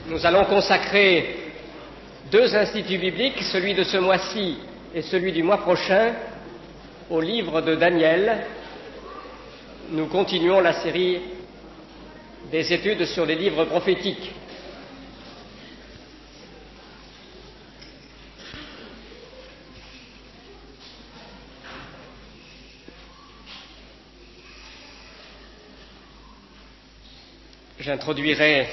Nous allons consacrer 2 instituts bibliques, celui de ce mois-ci et celui du mois prochain, au livre de Daniel. Nous continuons la série des études sur les livres prophétiques. J'introduirai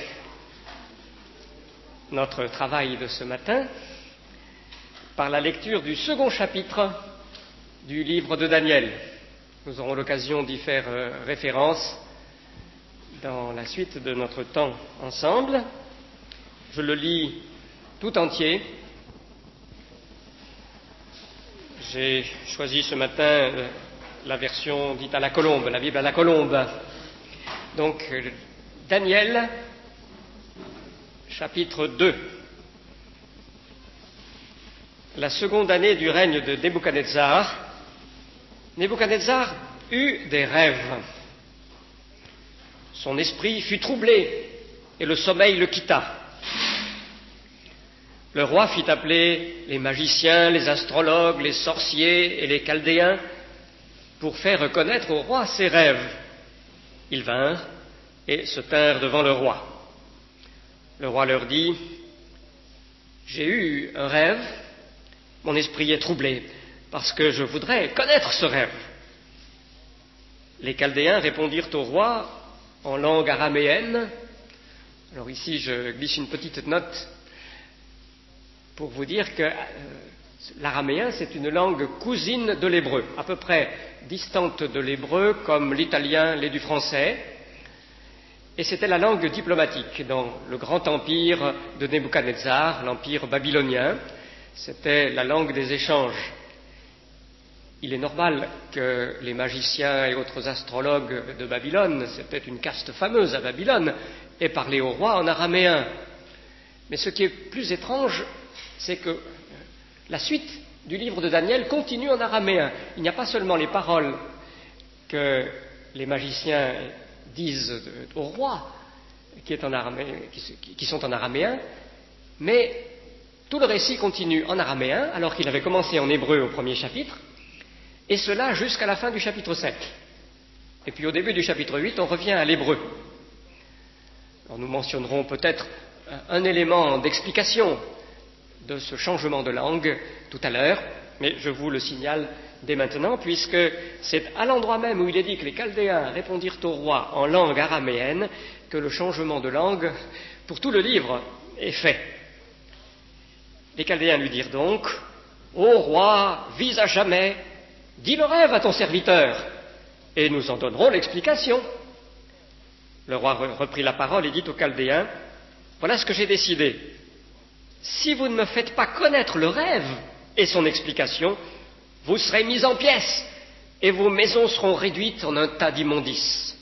notre travail de ce matin par la lecture du 2e chapitre du livre de Daniel. Nous aurons l'occasion d'y faire référence dans la suite de notre temps ensemble. Je le lis tout entier. J'ai choisi ce matin la version dite à la colombe, la Bible à la colombe. Donc, Daniel, chapitre 2. La seconde année du règne de Nebuchadnezzar, Nebuchadnezzar eut des rêves. Son esprit fut troublé et le sommeil le quitta. Le roi fit appeler les magiciens, les astrologues, les sorciers et les chaldéens pour faire reconnaître au roi ses rêves. Ils vinrent et se tinrent devant le roi. Le roi leur dit : « J'ai eu un rêve, mon esprit est troublé, parce que je voudrais connaître ce rêve. » Les Chaldéens répondirent au roi en langue araméenne. Alors ici, je glisse une petite note pour vous dire que l'araméen, c'est une langue cousine de l'hébreu, à peu près distante de l'hébreu, comme l'italien l'est du français. Et c'était la langue diplomatique dans le grand empire de Nebuchadnezzar, l'empire babylonien. C'était la langue des échanges. Il est normal que les magiciens et autres astrologues de Babylone, c'était une caste fameuse à Babylone, aient parlé au roi en araméen. Mais ce qui est plus étrange, c'est que la suite du livre de Daniel continue en araméen. Il n'y a pas seulement les paroles que les magiciens disent au roi, qui sont en araméen, mais tout le récit continue en araméen, alors qu'il avait commencé en hébreu au premier chapitre, et cela jusqu'à la fin du chapitre 7. Et puis au début du chapitre 8, on revient à l'hébreu. Alors nous mentionnerons peut-être un élément d'explication de ce changement de langue tout à l'heure, mais je vous le signale dès maintenant, puisque c'est à l'endroit même où il est dit que les Chaldéens répondirent au roi en langue araméenne que le changement de langue pour tout le livre est fait. Les Chaldéens lui dirent donc : « Ô roi, vis à jamais, dis le rêve à ton serviteur, et nous en donnerons l'explication. » Le roi reprit la parole et dit aux Chaldéens : « Voilà ce que j'ai décidé. Si vous ne me faites pas connaître le rêve et son explication, vous serez mis en pièces, et vos maisons seront réduites en un tas d'immondices.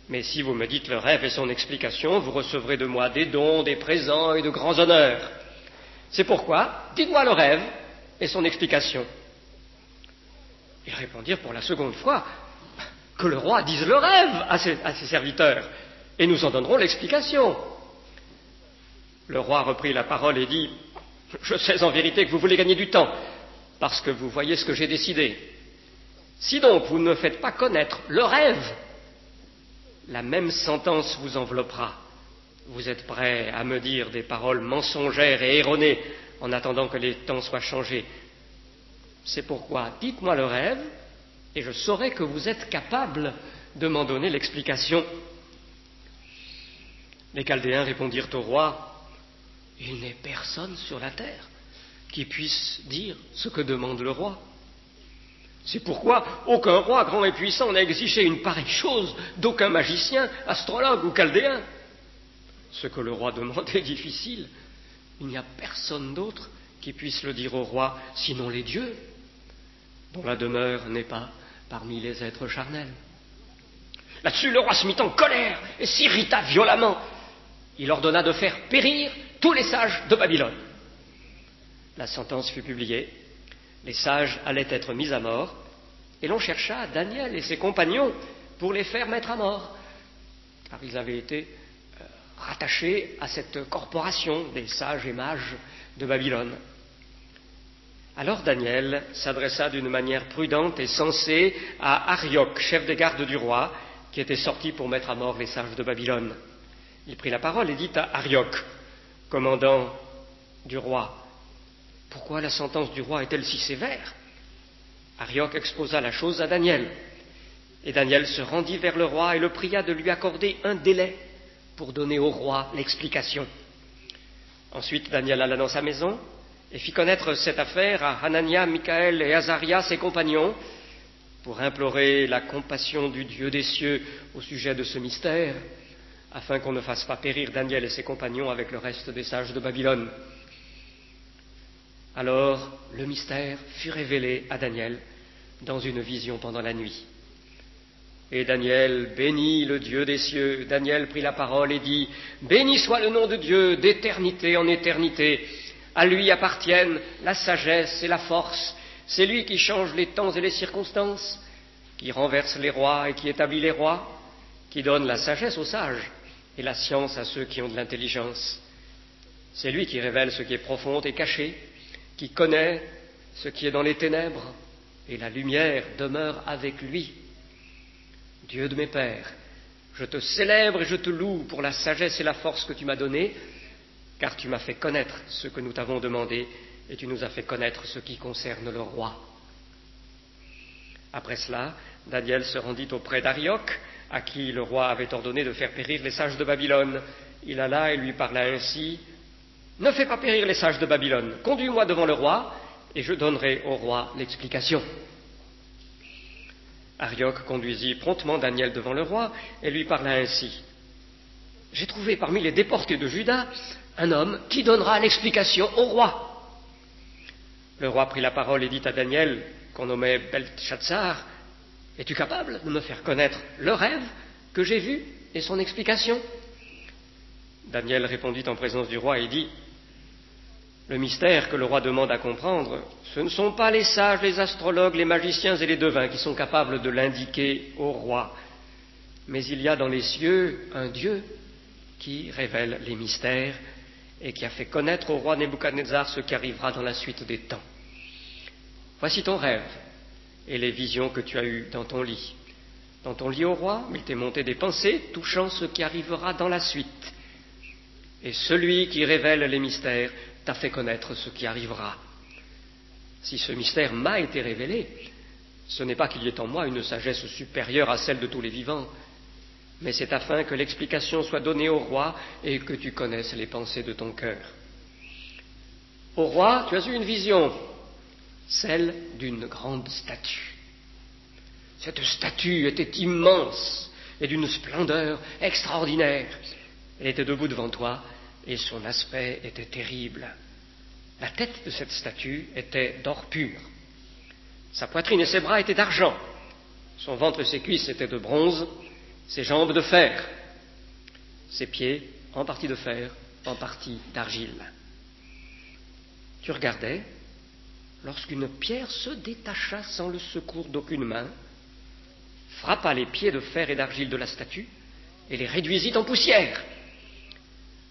Mais si vous me dites le rêve et son explication, vous recevrez de moi des dons, des présents et de grands honneurs. C'est pourquoi, dites-moi le rêve et son explication. » Ils répondirent pour la seconde fois que le roi dise le rêve à ses serviteurs, et nous en donnerons l'explication. Le roi reprit la parole et dit : « Je sais en vérité que vous voulez gagner du temps, parce que vous voyez ce que j'ai décidé. Si donc vous ne me faites pas connaître le rêve, la même sentence vous enveloppera. Vous êtes prêts à me dire des paroles mensongères et erronées en attendant que les temps soient changés. C'est pourquoi dites-moi le rêve, et je saurai que vous êtes capable de m'en donner l'explication. » Les Chaldéens répondirent au roi : « Il n'est personne sur la terre qui puisse dire ce que demande le roi. C'est pourquoi aucun roi grand et puissant n'a exigé une pareille chose d'aucun magicien, astrologue ou chaldéen. Ce que le roi demande est difficile. Il n'y a personne d'autre qui puisse le dire au roi, sinon les dieux, dont la demeure n'est pas parmi les êtres charnels. » Là-dessus, le roi se mit en colère et s'irrita violemment. Il ordonna de faire périr tous les sages de Babylone. La sentence fut publiée, les sages allaient être mis à mort, et l'on chercha Daniel et ses compagnons pour les faire mettre à mort, car ils avaient été rattaché à cette corporation des sages et mages de Babylone. Alors Daniel s'adressa d'une manière prudente et sensée à Arioch, chef des gardes du roi, qui était sorti pour mettre à mort les sages de Babylone. Il prit la parole et dit à Arioch, commandant du roi, « Pourquoi la sentence du roi est-elle si sévère ?» Arioch exposa la chose à Daniel. Et Daniel se rendit vers le roi et le pria de lui accorder un délai pour donner au roi l'explication. Ensuite, Daniel alla dans sa maison et fit connaître cette affaire à Hanania, Michaël et Azaria, ses compagnons, pour implorer la compassion du Dieu des cieux au sujet de ce mystère, afin qu'on ne fasse pas périr Daniel et ses compagnons avec le reste des sages de Babylone. Alors, le mystère fut révélé à Daniel dans une vision pendant la nuit. Et Daniel bénit le Dieu des cieux. Daniel prit la parole et dit, « Béni soit le nom de Dieu d'éternité en éternité. À lui appartiennent la sagesse et la force. C'est lui qui change les temps et les circonstances, qui renverse les rois et qui établit les rois, qui donne la sagesse aux sages et la science à ceux qui ont de l'intelligence. C'est lui qui révèle ce qui est profond et caché, qui connaît ce qui est dans les ténèbres, et la lumière demeure avec lui. Dieu de mes pères, je te célèbre et je te loue pour la sagesse et la force que tu m'as donnée, car tu m'as fait connaître ce que nous t'avons demandé, et tu nous as fait connaître ce qui concerne le roi. » Après cela, Daniel se rendit auprès d'Arioch, à qui le roi avait ordonné de faire périr les sages de Babylone. Il alla et lui parla ainsi, « Ne fais pas périr les sages de Babylone, conduis-moi devant le roi, et je donnerai au roi l'explication. » Arioch conduisit promptement Daniel devant le roi et lui parla ainsi, « J'ai trouvé parmi les déportés de Juda un homme qui donnera l'explication au roi. » Le roi prit la parole et dit à Daniel, qu'on nommait Beltchatsar, « Es-tu capable de me faire connaître le rêve que j'ai vu et son explication ?» Daniel répondit en présence du roi et dit, « Le mystère que le roi demande à comprendre, ce ne sont pas les sages, les astrologues, les magiciens et les devins qui sont capables de l'indiquer au roi, mais il y a dans les cieux un Dieu qui révèle les mystères et qui a fait connaître au roi Nebuchadnezzar ce qui arrivera dans la suite des temps. Voici ton rêve et les visions que tu as eues dans ton lit. Dans ton lit, ô roi, il t'est monté des pensées touchant ce qui arrivera dans la suite. Et celui qui révèle les mystères t'a fait connaître ce qui arrivera. Si ce mystère m'a été révélé, ce n'est pas qu'il y ait en moi une sagesse supérieure à celle de tous les vivants, mais c'est afin que l'explication soit donnée au roi et que tu connaisses les pensées de ton cœur. Ô roi, tu as eu une vision, celle d'une grande statue. Cette statue était immense et d'une splendeur extraordinaire. Elle était debout devant toi et son aspect était terrible. La tête de cette statue était d'or pur. Sa poitrine et ses bras étaient d'argent. Son ventre et ses cuisses étaient de bronze, ses jambes de fer. Ses pieds, en partie de fer, en partie d'argile. Tu regardais lorsqu'une pierre se détacha sans le secours d'aucune main, frappa les pieds de fer et d'argile de la statue et les réduisit en poussière.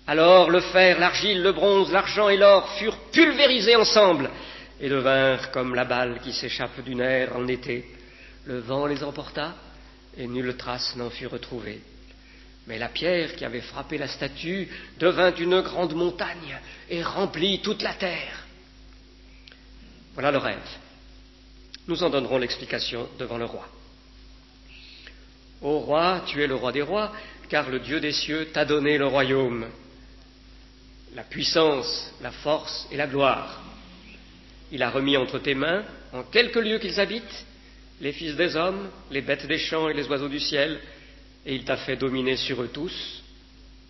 Alors le fer, l'argile, le bronze, l'argent et l'or furent pulvérisés ensemble et devinrent comme la balle qui s'échappe d'une aire en été. Le vent les emporta et nulle trace n'en fut retrouvée. Mais la pierre qui avait frappé la statue devint une grande montagne et remplit toute la terre. Voilà le rêve. Nous en donnerons l'explication devant le roi. Ô roi, tu es le roi des rois, car le Dieu des cieux t'a donné le royaume, la puissance, la force et la gloire. Il a remis entre tes mains, en quelques lieux qu'ils habitent, les fils des hommes, les bêtes des champs et les oiseaux du ciel, et il t'a fait dominer sur eux tous.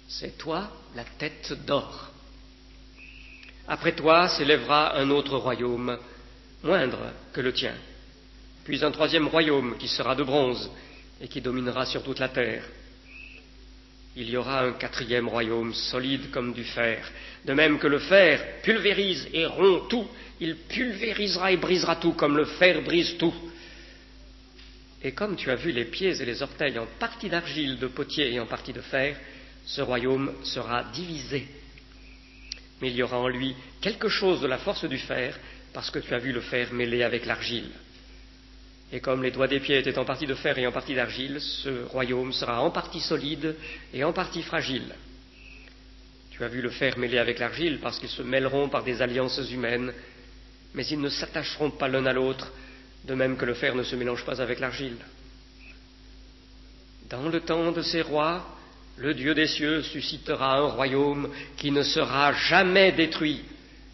C'est toi la tête d'or. Après toi s'élèvera un autre royaume, moindre que le tien, puis un troisième royaume qui sera de bronze et qui dominera sur toute la terre. Il y aura un quatrième royaume solide comme du fer. De même que le fer pulvérise et rompt tout, il pulvérisera et brisera tout comme le fer brise tout. Et comme tu as vu les pieds et les orteils en partie d'argile, de potier et en partie de fer, ce royaume sera divisé. Mais il y aura en lui quelque chose de la force du fer, parce que tu as vu le fer mêlé avec l'argile. Et comme les doigts des pieds étaient en partie de fer et en partie d'argile, ce royaume sera en partie solide et en partie fragile. Tu as vu le fer mêlé avec l'argile, parce qu'ils se mêleront par des alliances humaines, mais ils ne s'attacheront pas l'un à l'autre, de même que le fer ne se mélange pas avec l'argile. Dans le temps de ces rois, le Dieu des cieux suscitera un royaume qui ne sera jamais détruit,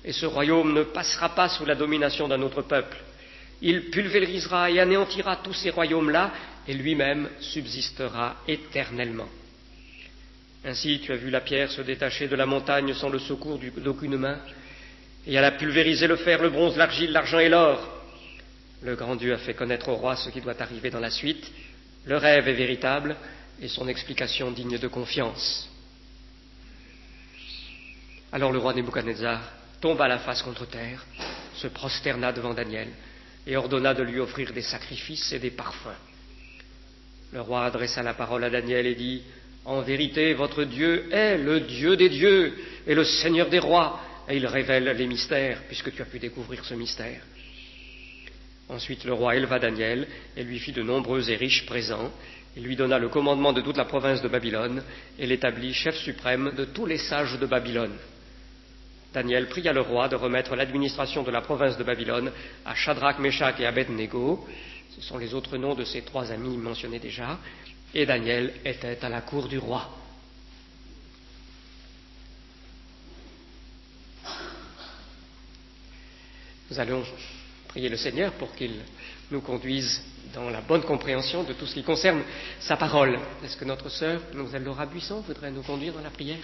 et ce royaume ne passera pas sous la domination d'un autre peuple. Il pulvérisera et anéantira tous ces royaumes-là, et lui-même subsistera éternellement. Ainsi, tu as vu la pierre se détacher de la montagne sans le secours d'aucune main, et elle a pulvérisé le fer, le bronze, l'argile, l'argent et l'or. Le grand Dieu a fait connaître au roi ce qui doit arriver dans la suite. Le rêve est véritable, et son explication digne de confiance. Alors le roi Nebuchadnezzar tomba la face contre terre, se prosterna devant Daniel, et ordonna de lui offrir des sacrifices et des parfums. Le roi adressa la parole à Daniel et dit: « En vérité, votre Dieu est le Dieu des dieux et le Seigneur des rois, et il révèle les mystères, puisque tu as pu découvrir ce mystère. » Ensuite le roi éleva Daniel et lui fit de nombreux et riches présents. Il lui donna le commandement de toute la province de Babylone et l'établit chef suprême de tous les sages de Babylone. Daniel pria le roi de remettre l'administration de la province de Babylone à Shadrach, Meshach et Abed-Nego. Ce sont les autres noms de ces trois amis mentionnés déjà. Et Daniel était à la cour du roi. Nous allons prier le Seigneur pour qu'il nous conduise dans la bonne compréhension de tout ce qui concerne sa parole. Est-ce que notre sœur, Mlle Laura Buisson, voudrait nous conduire dans la prière ?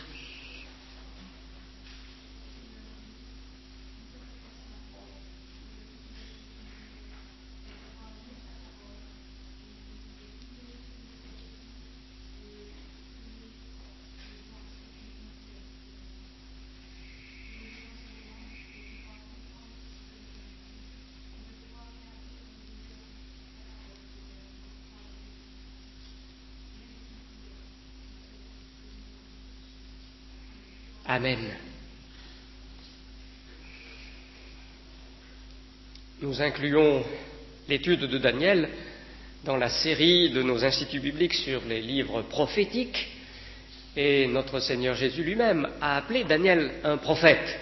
Amen. Nous incluons l'étude de Daniel dans la série de nos instituts bibliques sur les livres prophétiques, et notre Seigneur Jésus lui-même a appelé Daniel un prophète.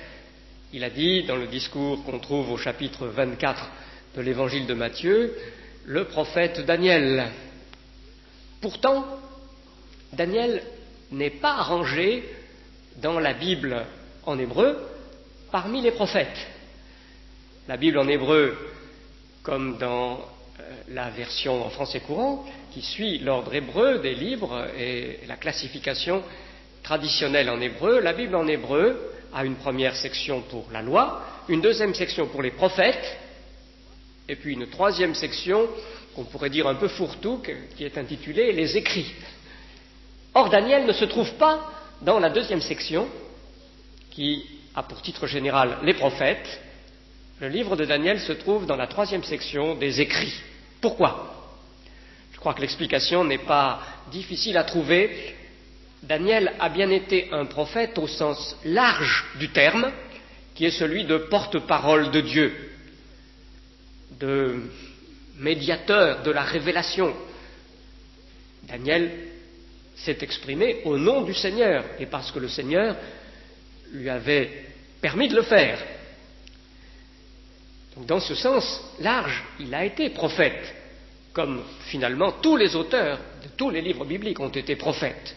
Il a dit dans le discours qu'on trouve au chapitre 24 de l'évangile de Matthieu, le prophète Daniel. Pourtant, Daniel n'est pas rangé dans la Bible en hébreu parmi les prophètes. La Bible en hébreu, comme dans la version en français courant, qui suit l'ordre hébreu des livres et la classification traditionnelle en hébreu, la Bible en hébreu a une première section pour la loi, une deuxième section pour les prophètes, et puis une troisième section qu'on pourrait dire un peu fourre-tout, qui est intitulée les écrits. Or, Daniel ne se trouve pas dans la deuxième section, qui a pour titre général les prophètes. Le livre de Daniel se trouve dans la troisième section des écrits. Pourquoi ? Je crois que l'explication n'est pas difficile à trouver. Daniel a bien été un prophète au sens large du terme, qui est celui de porte-parole de Dieu, de médiateur de la révélation. Daniel s'est exprimé au nom du Seigneur, et parce que le Seigneur lui avait permis de le faire. Donc, dans ce sens large, il a été prophète, comme finalement tous les auteurs de tous les livres bibliques ont été prophètes.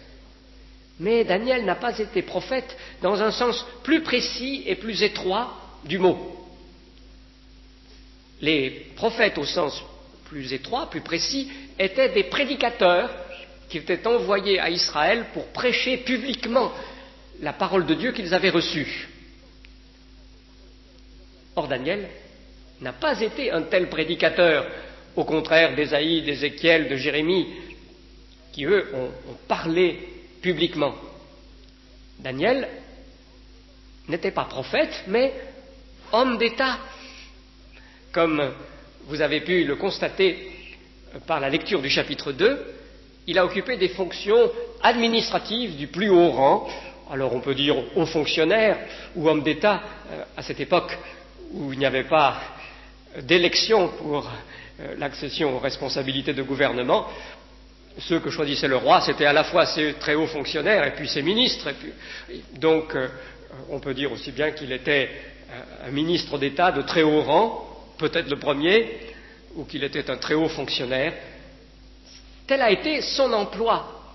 Mais Daniel n'a pas été prophète dans un sens plus précis et plus étroit du mot. Les prophètes au sens plus étroit, plus précis, étaient des prédicateurs qui étaient envoyés à Israël pour prêcher publiquement la parole de Dieu qu'ils avaient reçue. Or, Daniel n'a pas été un tel prédicateur, au contraire d'Ésaïe, d'Ézéchiel, de Jérémie, qui eux ont parlé publiquement. Daniel n'était pas prophète, mais homme d'État, comme vous avez pu le constater par la lecture du chapitre 2. il a occupé des fonctions administratives du plus haut rang. Alors on peut dire haut fonctionnaire ou homme d'État à cette époque où il n'y avait pas d'élection pour l'accession aux responsabilités de gouvernement. Ceux que choisissait le roi, c'était à la fois ses très hauts fonctionnaires et puis ses ministres. Donc on peut dire aussi bien qu'il était un ministre d'État de très haut rang, peut-être le premier, ou qu'il était un très haut fonctionnaire. Tel a été son emploi.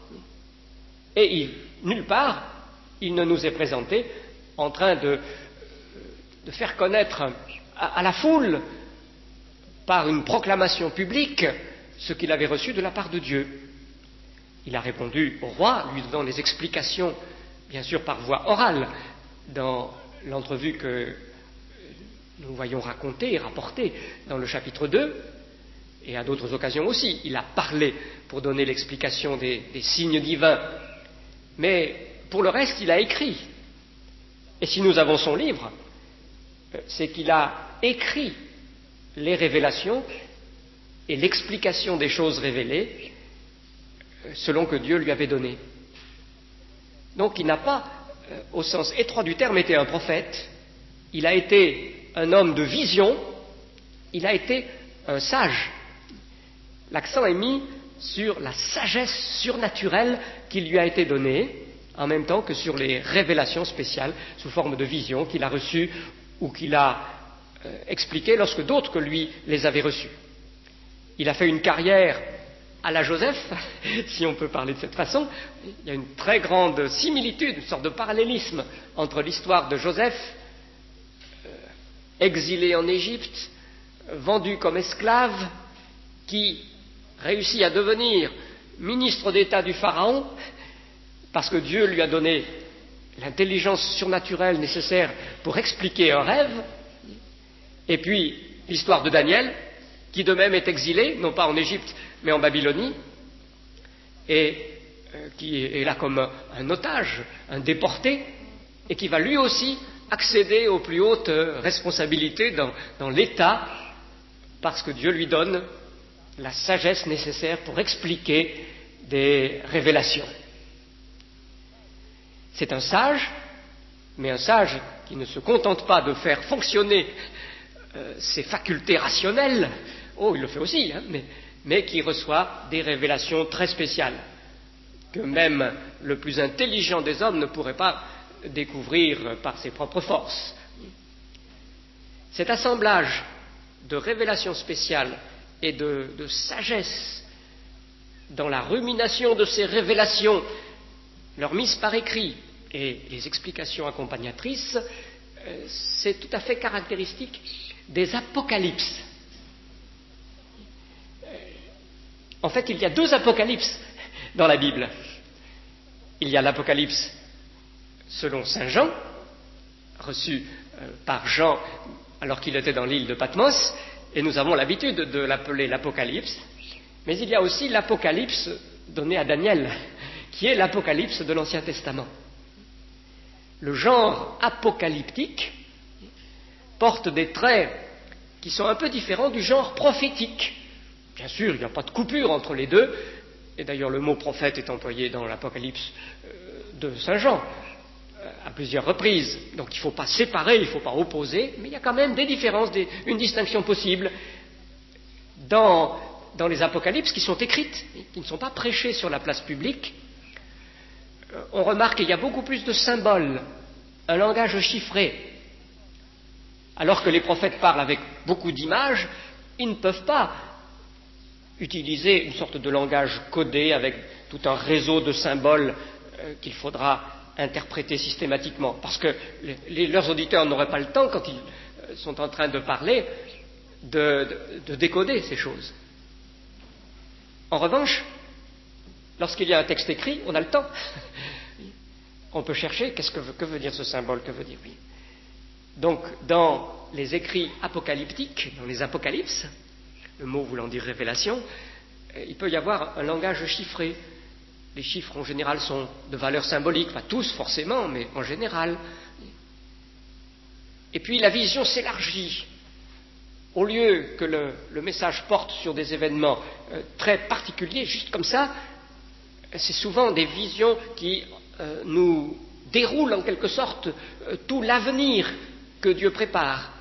Et nulle part, il ne nous est présenté en train de faire connaître à la foule, par une proclamation publique, ce qu'il avait reçu de la part de Dieu. Il a répondu au roi, lui donnant les explications, bien sûr par voie orale, dans l'entrevue que nous voyons raconter et rapporter dans le chapitre 2, et à d'autres occasions aussi. Il a parlé pour donner l'explication des signes divins. Mais pour le reste, il a écrit. Et si nous avons son livre, c'est qu'il a écrit les révélations et l'explication des choses révélées selon que Dieu lui avait donné. Donc il n'a pas, au sens étroit du terme, été un prophète, il a été un homme de vision, il a été un sage. L'accent est mis sur la sagesse surnaturelle qui lui a été donnée, en même temps que sur les révélations spéciales sous forme de vision qu'il a reçues ou qu'il a expliquées lorsque d'autres que lui les avaient reçues. Il a fait une carrière à la Joseph, si on peut parler de cette façon. Il y a une très grande similitude, une sorte de parallélisme entre l'histoire de Joseph, exilé en Égypte, vendu comme esclave, qui réussit à devenir ministre d'État du Pharaon, parce que Dieu lui a donné l'intelligence surnaturelle nécessaire pour expliquer un rêve, et puis l'histoire de Daniel, qui de même est exilé, non pas en Égypte, mais en Babylonie, et qui est là comme un otage, un déporté, et qui va lui aussi accéder aux plus hautes responsabilités dans l'État, parce que Dieu lui donne la sagesse nécessaire pour expliquer des révélations. C'est un sage, mais un sage qui ne se contente pas de faire fonctionner ses facultés rationnelles, il le fait aussi, mais qui reçoit des révélations très spéciales, que même le plus intelligent des hommes ne pourrait pas découvrir par ses propres forces. Cet assemblage de révélations spéciales et de sagesse dans la rumination de ces révélations, leur mise par écrit et les explications accompagnatrices, c'est tout à fait caractéristique des apocalypses. En fait, il y a deux apocalypses dans la Bible. Il y a l'apocalypse selon saint Jean, reçu par Jean alors qu'il était dans l'île de Patmos, et nous avons l'habitude de l'appeler l'apocalypse, mais il y a aussi l'apocalypse donné à Daniel, qui est l'apocalypse de l'Ancien Testament. Le genre apocalyptique porte des traits qui sont un peu différents du genre prophétique. Bien sûr, il n'y a pas de coupure entre les deux, et d'ailleurs le mot prophète est employé dans l'Apocalypse de Saint Jean à plusieurs reprises. Donc il ne faut pas séparer, il ne faut pas opposer, mais il y a quand même des différences, une distinction possible dans les apocalypses qui sont écrites, qui ne sont pas prêchées sur la place publique. On remarque qu'il y a beaucoup plus de symboles, un langage chiffré. Alors que les prophètes parlent avec beaucoup d'images, ils ne peuvent pas utiliser une sorte de langage codé avec tout un réseau de symboles qu'il faudra interpréter systématiquement, parce que leurs auditeurs n'auraient pas le temps, quand ils sont en train de parler, de décoder ces choses. En revanche, lorsqu'il y a un texte écrit, on a le temps. On peut chercher, que veut dire ce symbole, que veut dire oui. Donc, dans les écrits apocalyptiques, dans les apocalypses, le mot voulant dire révélation, il peut y avoir un langage chiffré. Les chiffres en général sont de valeur symbolique, pas tous forcément, mais en général. Et puis la vision s'élargit. Au lieu que le message porte sur des événements très particuliers, juste comme ça, c'est souvent des visions qui nous déroulent en quelque sorte tout l'avenir que Dieu prépare,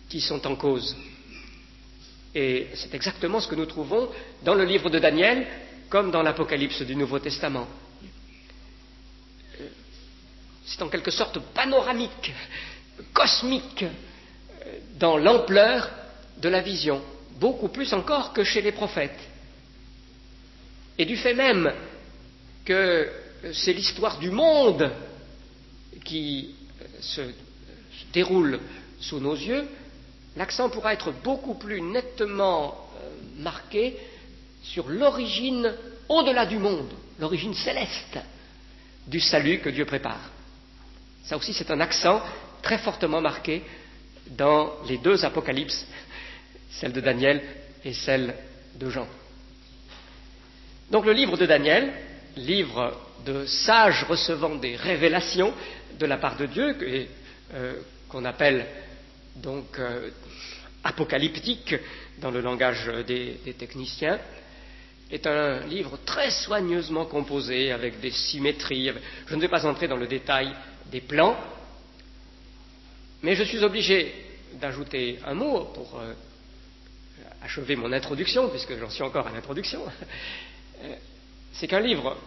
qui sont en cause. Et c'est exactement ce que nous trouvons dans le livre de Daniel, comme dans l'Apocalypse du Nouveau Testament. C'est en quelque sorte panoramique, cosmique, dans l'ampleur de la vision, beaucoup plus encore que chez les prophètes. Et du fait même que c'est l'histoire du monde qui se déroule sous nos yeux, l'accent pourra être beaucoup plus nettement marqué sur l'origine au-delà du monde, l'origine céleste du salut que Dieu prépare. Ça aussi, c'est un accent très fortement marqué dans les deux apocalypses, celle de Daniel et celle de Jean. Donc le livre de Daniel, livre de sages recevant des révélations de la part de Dieu, qu'on appelle donc apocalyptique dans le langage des techniciens, est un livre très soigneusement composé, avec des symétries. Je ne vais pas entrer dans le détail des plans, mais je suis obligé d'ajouter un mot pour achever mon introduction, puisque j'en suis encore à l'introduction. C'est qu'un livre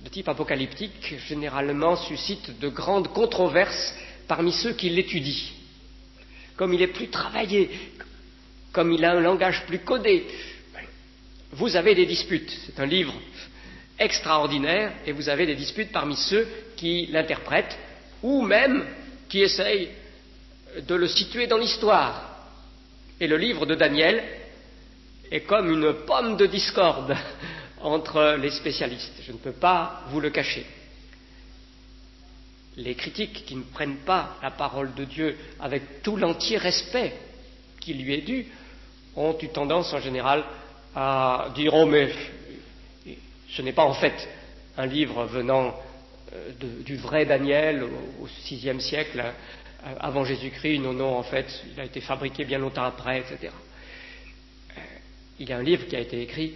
de type apocalyptique, généralement, suscite de grandes controverses parmi ceux qui l'étudient. Comme il est plus travaillé, comme il a un langage plus codé, vous avez des disputes. C'est un livre extraordinaire et vous avez des disputes parmi ceux qui l'interprètent ou même qui essayent de le situer dans l'histoire. Et le livre de Daniel est comme une pomme de discorde entre les spécialistes. Je ne peux pas vous le cacher. Les critiques qui ne prennent pas la parole de Dieu avec tout l'entier respect qui lui est dû ont eu tendance en général à dire « Oh mais ce n'est pas en fait un livre venant du vrai Daniel au VIe siècle avant Jésus-Christ, non, en fait, il a été fabriqué bien longtemps après, etc. » Il y a un livre qui a été écrit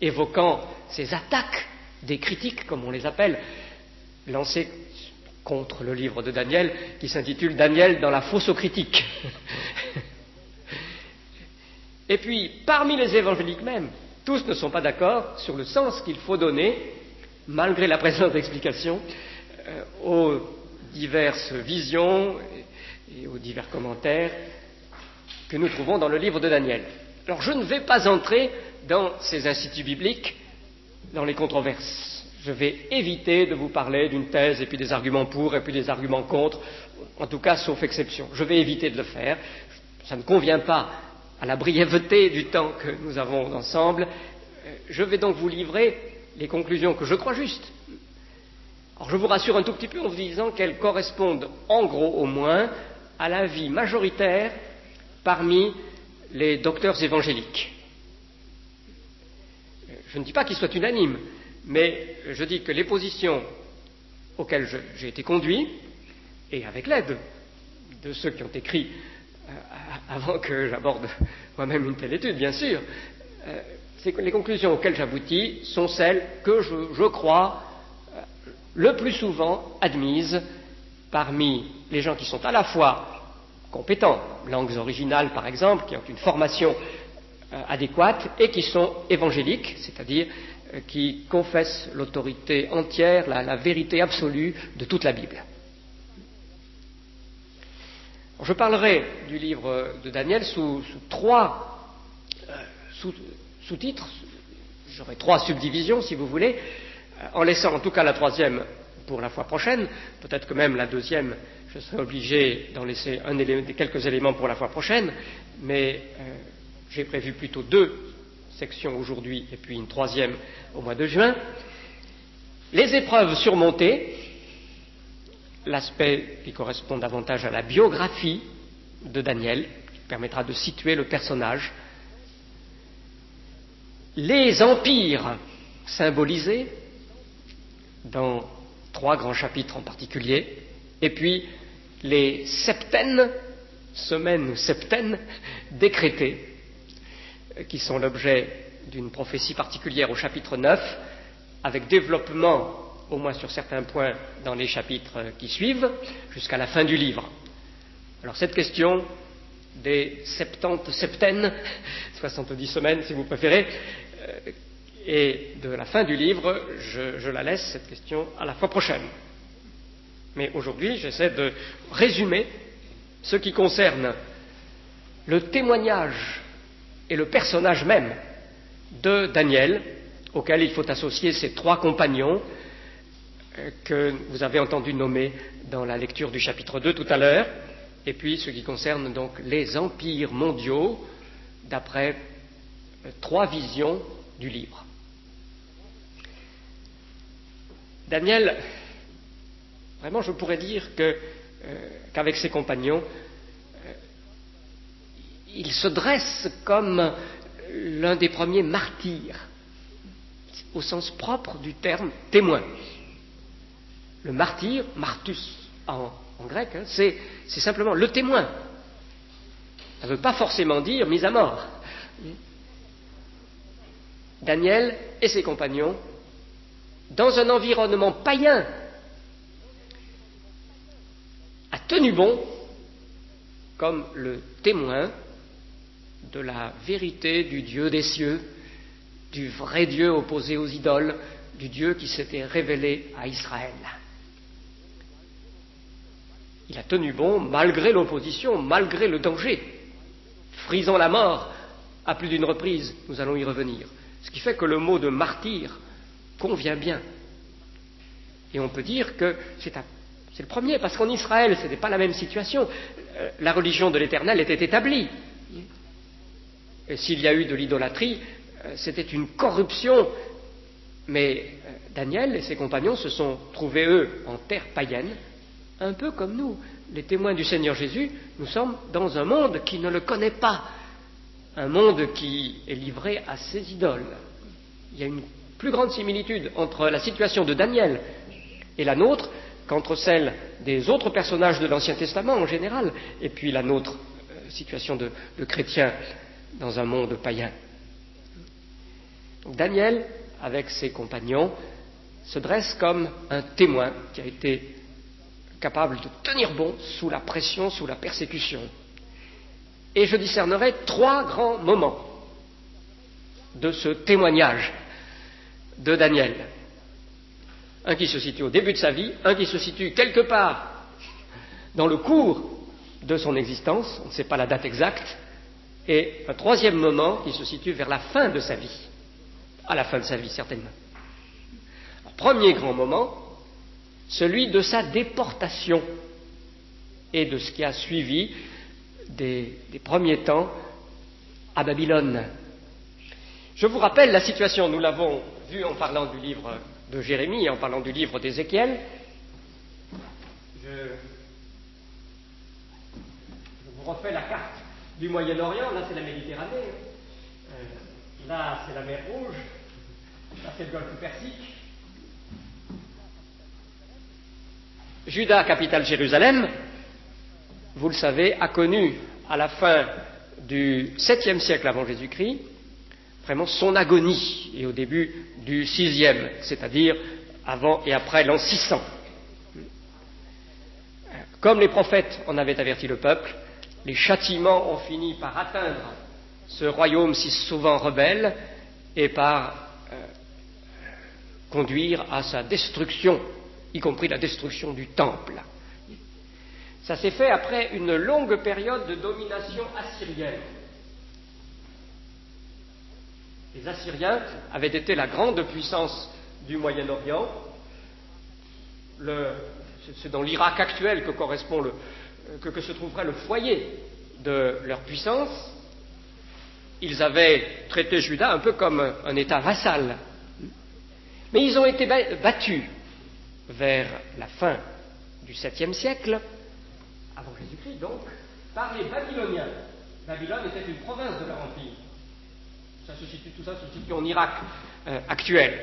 évoquant ces attaques des critiques, comme on les appelle, lancées contre le livre de Daniel, qui s'intitule « Daniel dans la fosse aux critiques ». Et puis, parmi les évangéliques même, tous ne sont pas d'accord sur le sens qu'il faut donner, malgré la présence d'explications, aux diverses visions et aux divers commentaires que nous trouvons dans le livre de Daniel. Alors, je ne vais pas entrer dans ces instituts bibliques, dans les controverses. Je vais éviter de vous parler d'une thèse et puis des arguments pour et puis des arguments contre, en tout cas sauf exception. Je vais éviter de le faire. Ça ne convient pas à la brièveté du temps que nous avons ensemble. Je vais donc vous livrer les conclusions que je crois justes. Alors je vous rassure un tout petit peu en vous disant qu'elles correspondent en gros au moins à l'avis majoritaire parmi les docteurs évangéliques. Je ne dis pas qu'ils soient unanimes, mais je dis que les positions auxquelles j'ai été conduit, et avec l'aide de ceux qui ont écrit avant que j'aborde moi-même une telle étude, bien sûr, c'est que les conclusions auxquelles j'aboutis sont celles que je crois le plus souvent admises parmi les gens qui sont à la fois compétents, langues originales par exemple, qui ont une formation adéquate et qui sont évangéliques, c'est-à-dire qui confessent l'autorité entière, la vérité absolue de toute la Bible. Je parlerai du livre de Daniel sous trois sous-titres, j'aurai trois subdivisions si vous voulez, en laissant en tout cas la troisième pour la fois prochaine, peut-être que même la deuxième, je serai obligé d'en laisser quelques éléments pour la fois prochaine, mais j'ai prévu plutôt 2 sections aujourd'hui et puis une troisième au mois de juin. Les épreuves surmontées, l'aspect qui correspond davantage à la biographie de Daniel, qui permettra de situer le personnage. Les empires symbolisés, dans 3 grands chapitres en particulier, et puis les semaines ou septaines décrétées, qui sont l'objet d'une prophétie particulière au chapitre 9, avec développement, au moins sur certains points, dans les chapitres qui suivent, jusqu'à la fin du livre. Alors cette question des 70 septaines, 70 semaines si vous préférez, et de la fin du livre, je la laisse, cette question, à la fois prochaine. Mais aujourd'hui, j'essaie de résumer ce qui concerne le témoignage et le personnage même de Daniel, auquel il faut associer ces trois compagnons que vous avez entendu nommer dans la lecture du chapitre 2 tout à l'heure, et puis ce qui concerne donc les empires mondiaux, d'après trois visions du livre. Daniel, vraiment je pourrais dire qu'avec ses compagnons, il se dresse comme l'un des premiers martyrs, au sens propre du terme témoin. Le martyr, martus en grec, c'est simplement le témoin. Ça ne veut pas forcément dire mise à mort. Daniel et ses compagnons, dans un environnement païen, a tenu bon comme le témoin de la vérité du Dieu des cieux, du vrai Dieu opposé aux idoles, du Dieu qui s'était révélé à Israël. Il a tenu bon malgré l'opposition, malgré le danger, frisant la mort à plus d'une reprise, nous allons y revenir. Ce qui fait que le mot de martyr convient bien. Et on peut dire que c'est le premier, parce qu'en Israël, ce n'était pas la même situation. La religion de l'Éternel était établie. Et s'il y a eu de l'idolâtrie, c'était une corruption. Mais Daniel et ses compagnons se sont trouvés, eux, en terre païenne, un peu comme nous, les témoins du Seigneur Jésus. Nous sommes dans un monde qui ne le connaît pas, un monde qui est livré à ses idoles. Il y a une plus grande similitude entre la situation de Daniel et la nôtre qu'entre celle des autres personnages de l'Ancien Testament en général, et puis la nôtre situation de chrétiens dans un monde païen. Donc Daniel, avec ses compagnons, se dresse comme un témoin qui a été capable de tenir bon sous la pression, sous la persécution. Et je discernerai trois grands moments de ce témoignage de Daniel. Un qui se situe au début de sa vie, un qui se situe quelque part dans le cours de son existence, on ne sait pas la date exacte, et un troisième moment qui se situe vers la fin de sa vie, à la fin de sa vie certainement. Alors, premier grand moment, celui de sa déportation et de ce qui a suivi des premiers temps à Babylone. Je vous rappelle la situation, nous l'avons vu en parlant du livre de Jérémie et en parlant du livre d'Ézéchiel. Je vous refais la carte du Moyen-Orient. Là, c'est la Méditerranée. Là, c'est la mer Rouge. Là, c'est le golfe Persique. Juda, capitale Jérusalem, vous le savez, a connu à la fin du 7e siècle avant Jésus-Christ vraiment son agonie, et au début du 6e, c'est-à-dire avant et après l'an 600. Comme les prophètes en avaient averti le peuple, les châtiments ont fini par atteindre ce royaume si souvent rebelle et par conduire à sa destruction, y compris la destruction du temple. Ça s'est fait après une longue période de domination assyrienne. Les Assyriens avaient été la grande puissance du Moyen-Orient. C'est dans l'Irak actuel que correspond que se trouverait le foyer de leur puissance. Ils avaient traité Juda un peu comme un État vassal. Mais ils ont été battus vers la fin du 7e siècle, avant Jésus-Christ donc, par les Babyloniens. Babylone était une province de leur empire. Tout ça se situe en Irak actuel.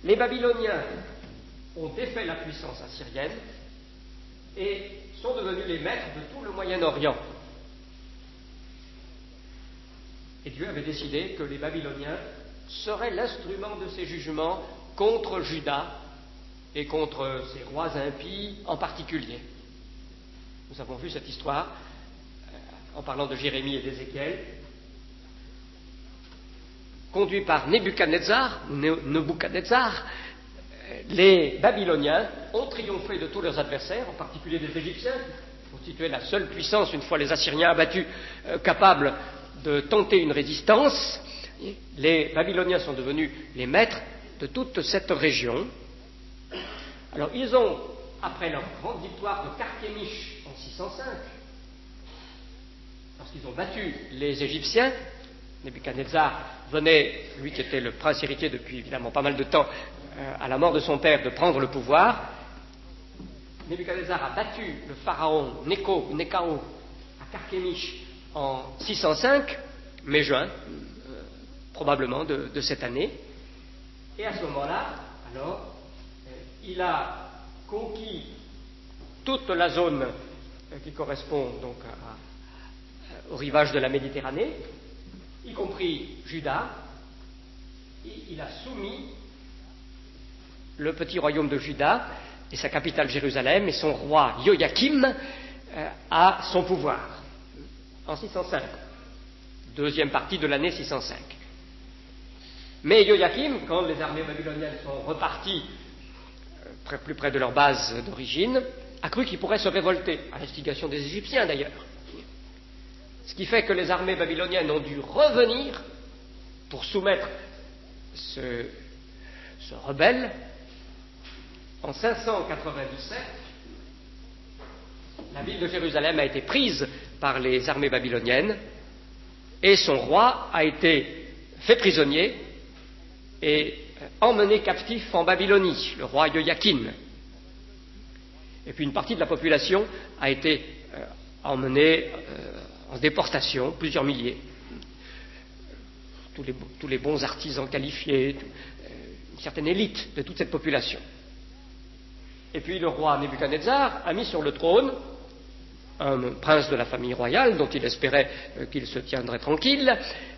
Les Babyloniens ont défait la puissance assyrienne et sont devenus les maîtres de tout le Moyen-Orient. Et Dieu avait décidé que les Babyloniens serait l'instrument de ses jugements contre Juda et contre ses rois impies en particulier. Nous avons vu cette histoire en parlant de Jérémie et d'Ézéchiel. Conduits par Nebuchadnezzar, les Babyloniens ont triomphé de tous leurs adversaires, en particulier des Égyptiens, qui constituaient la seule puissance, une fois les Assyriens abattus, capable de tenter une résistance. Les Babyloniens sont devenus les maîtres de toute cette région. Alors ils ont, après leur grande victoire de Carchemish en 605, lorsqu'ils ont battu les Égyptiens, Nebuchadnezzar venait, lui qui était le prince héritier depuis évidemment pas mal de temps, à la mort de son père, de prendre le pouvoir. Nebuchadnezzar a battu le pharaon Néchao à Carchemish en 605, mai-juin, probablement de cette année. Et à ce moment-là, alors, il a conquis toute la zone qui correspond donc au rivage de la Méditerranée, y compris Juda. Il a soumis le petit royaume de Juda et sa capitale Jérusalem et son roi Joachim à son pouvoir en 605, deuxième partie de l'année 605. Mais Joachim, quand les armées babyloniennes sont reparties plus près de leur base d'origine, a cru qu'il pourrait se révolter, à l'instigation des Égyptiens d'ailleurs. Ce qui fait que les armées babyloniennes ont dû revenir pour soumettre ce rebelle. En 597, la ville de Jérusalem a été prise par les armées babyloniennes et son roi a été fait prisonnier et emmené captif en Babylonie, le roi Joachim. Et puis une partie de la population a été emmenée en déportation, plusieurs milliers. Tous les bons artisans qualifiés, une certaine élite de toute cette population. Et puis le roi Nebuchadnezzar a mis sur le trône un prince de la famille royale dont il espérait qu'il se tiendrait tranquille.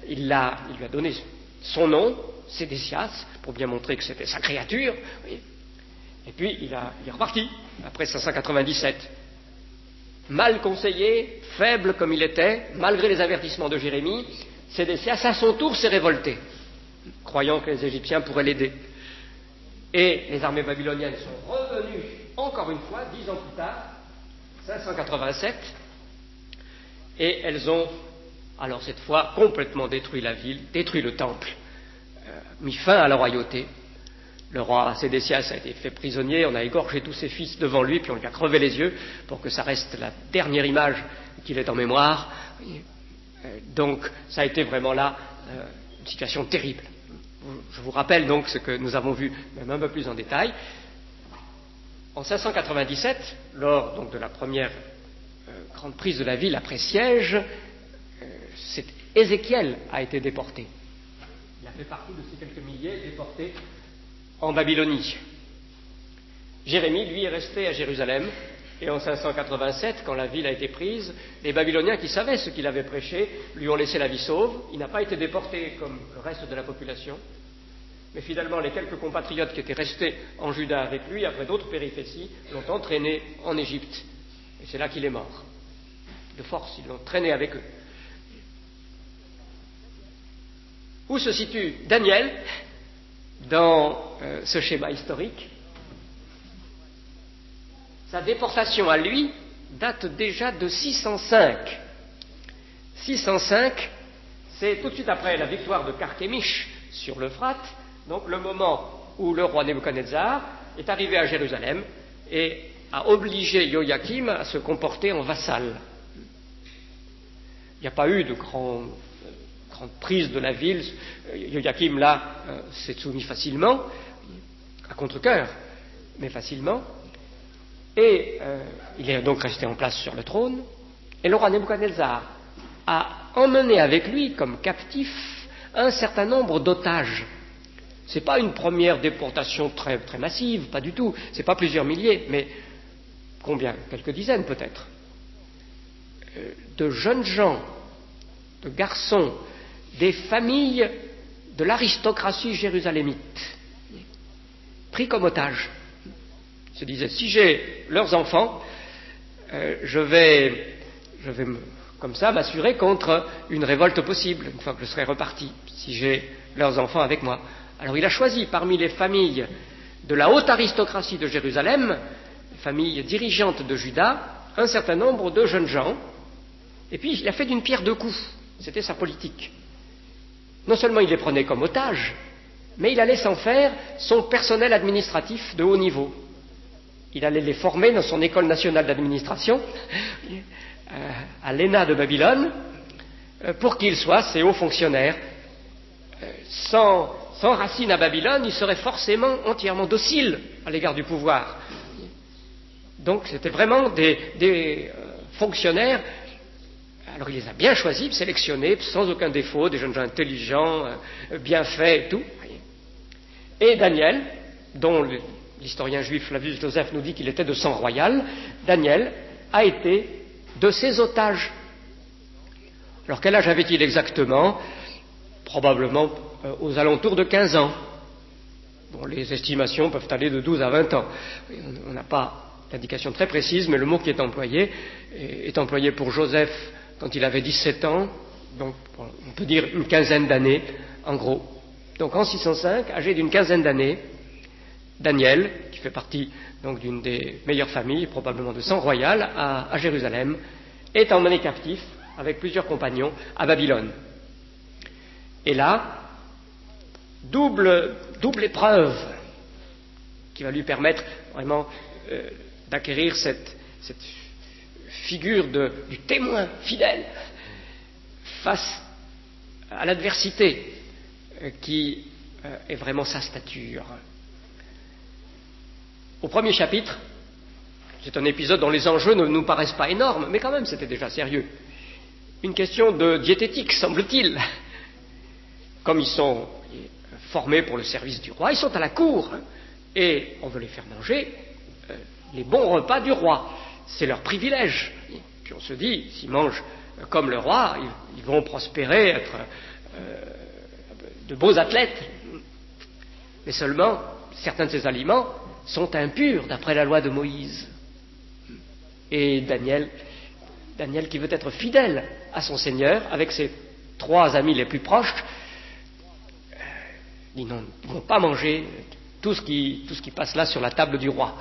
Il lui a donné son nom, Sédécias, pour bien montrer que c'était sa créature. Et puis il est reparti, après 597. Mal conseillé, faible comme il était, malgré les avertissements de Jérémie, Sédécias à son tour s'est révolté, croyant que les Égyptiens pourraient l'aider. Et les armées babyloniennes sont revenues encore une fois, 10 ans plus tard, 587, et elles ont, alors cette fois, complètement détruit la ville, détruit le temple, mis fin à la royauté. Le roi Sédécias a été fait prisonnier, on a égorgé tous ses fils devant lui, puis on lui a crevé les yeux pour que ça reste la dernière image qu'il ait en mémoire. Donc ça a été vraiment là une situation terrible. Je vous rappelle donc ce que nous avons vu même un peu plus en détail. En 597, lors donc de la première grande prise de la ville après siège, Ézéchiel a été déporté. Il a fait partie de ces quelques milliers déportés en Babylonie. Jérémie, lui, est resté à Jérusalem, et en 587, quand la ville a été prise, les Babyloniens qui savaient ce qu'il avait prêché lui ont laissé la vie sauve. Il n'a pas été déporté comme le reste de la population, mais finalement les quelques compatriotes qui étaient restés en Juda avec lui, après d'autres péripéties, l'ont entraîné en Égypte. Et c'est là qu'il est mort. De force, ils l'ont traîné avec eux. Où se situe Daniel dans ce schéma historique? Sa déportation à lui date déjà de 605. 605, c'est tout de suite après la victoire de Carchemish sur l'Euphrate, donc le moment où le roi Nebuchadnezzar est arrivé à Jérusalem et a obligé Joachim à se comporter en vassal. Il n'y a pas eu de grande prise de la ville. Joachim, là, s'est soumis facilement, à contre-cœur, mais facilement. Et il est donc resté en place sur le trône. Et le roi Nebuchadnezzar a emmené avec lui comme captif un certain nombre d'otages. Ce n'est pas une première déportation très, très massive, pas du tout. Ce n'est pas plusieurs milliers, mais combien? Quelques dizaines peut-être. De jeunes gens, de garçons, des familles de l'aristocratie jérusalémite, pris comme otage. Ils se disaient, si j'ai leurs enfants, je vais comme ça m'assurer contre une révolte possible, une fois que je serai reparti, si j'ai leurs enfants avec moi. Alors il a choisi parmi les familles de la haute aristocratie de Jérusalem, les familles dirigeantes de Juda, un certain nombre de jeunes gens, et puis il a fait d'une pierre deux coups. C'était sa politique. Non seulement il les prenait comme otages, mais il allait s'en faire son personnel administratif de haut niveau. Il allait les former dans son école nationale d'administration, à l'ENA de Babylone, pour qu'ils soient ses hauts fonctionnaires. Sans racines à Babylone, ils seraient forcément entièrement dociles à l'égard du pouvoir. Donc c'était vraiment des fonctionnaires. Alors il les a bien choisis, sélectionnés, sans aucun défaut, des jeunes gens intelligents, bien faits et tout. Et Daniel, dont l'historien juif Flavius Joseph nous dit qu'il était de sang royal, Daniel a été de ses otages. Alors quel âge avait-il exactement? Probablement aux alentours de 15 ans. Bon, les estimations peuvent aller de 12 à 20 ans. On n'a pas d'indication très précise, mais le mot qui est employé pour Joseph quand il avait 17 ans, donc on peut dire une quinzaine d'années, en gros. Donc en 605, âgé d'une quinzaine d'années, Daniel, qui fait partie donc d'une des meilleures familles, probablement de sang royal, à Jérusalem, est emmené captif avec plusieurs compagnons à Babylone. Et là, double épreuve qui va lui permettre vraiment d'acquérir cette figure du témoin fidèle face à l'adversité qui est vraiment sa stature. Au premier chapitre, c'est un épisode dont les enjeux ne nous paraissent pas énormes, mais quand même c'était déjà sérieux. Une question de diététique, semble-t-il. Comme ils sont formés pour le service du roi, ils sont à la cour, et on veut les faire manger les bons repas du roi. C'est leur privilège. Puis on se dit, s'ils mangent comme le roi, ils vont prospérer, être de beaux athlètes. Mais seulement, certains de ces aliments sont impurs d'après la loi de Moïse. Et Daniel qui veut être fidèle à son Seigneur, avec ses 3 amis les plus proches, dit non, ils ne vont pas manger tout ce qui passe là sur la table du roi.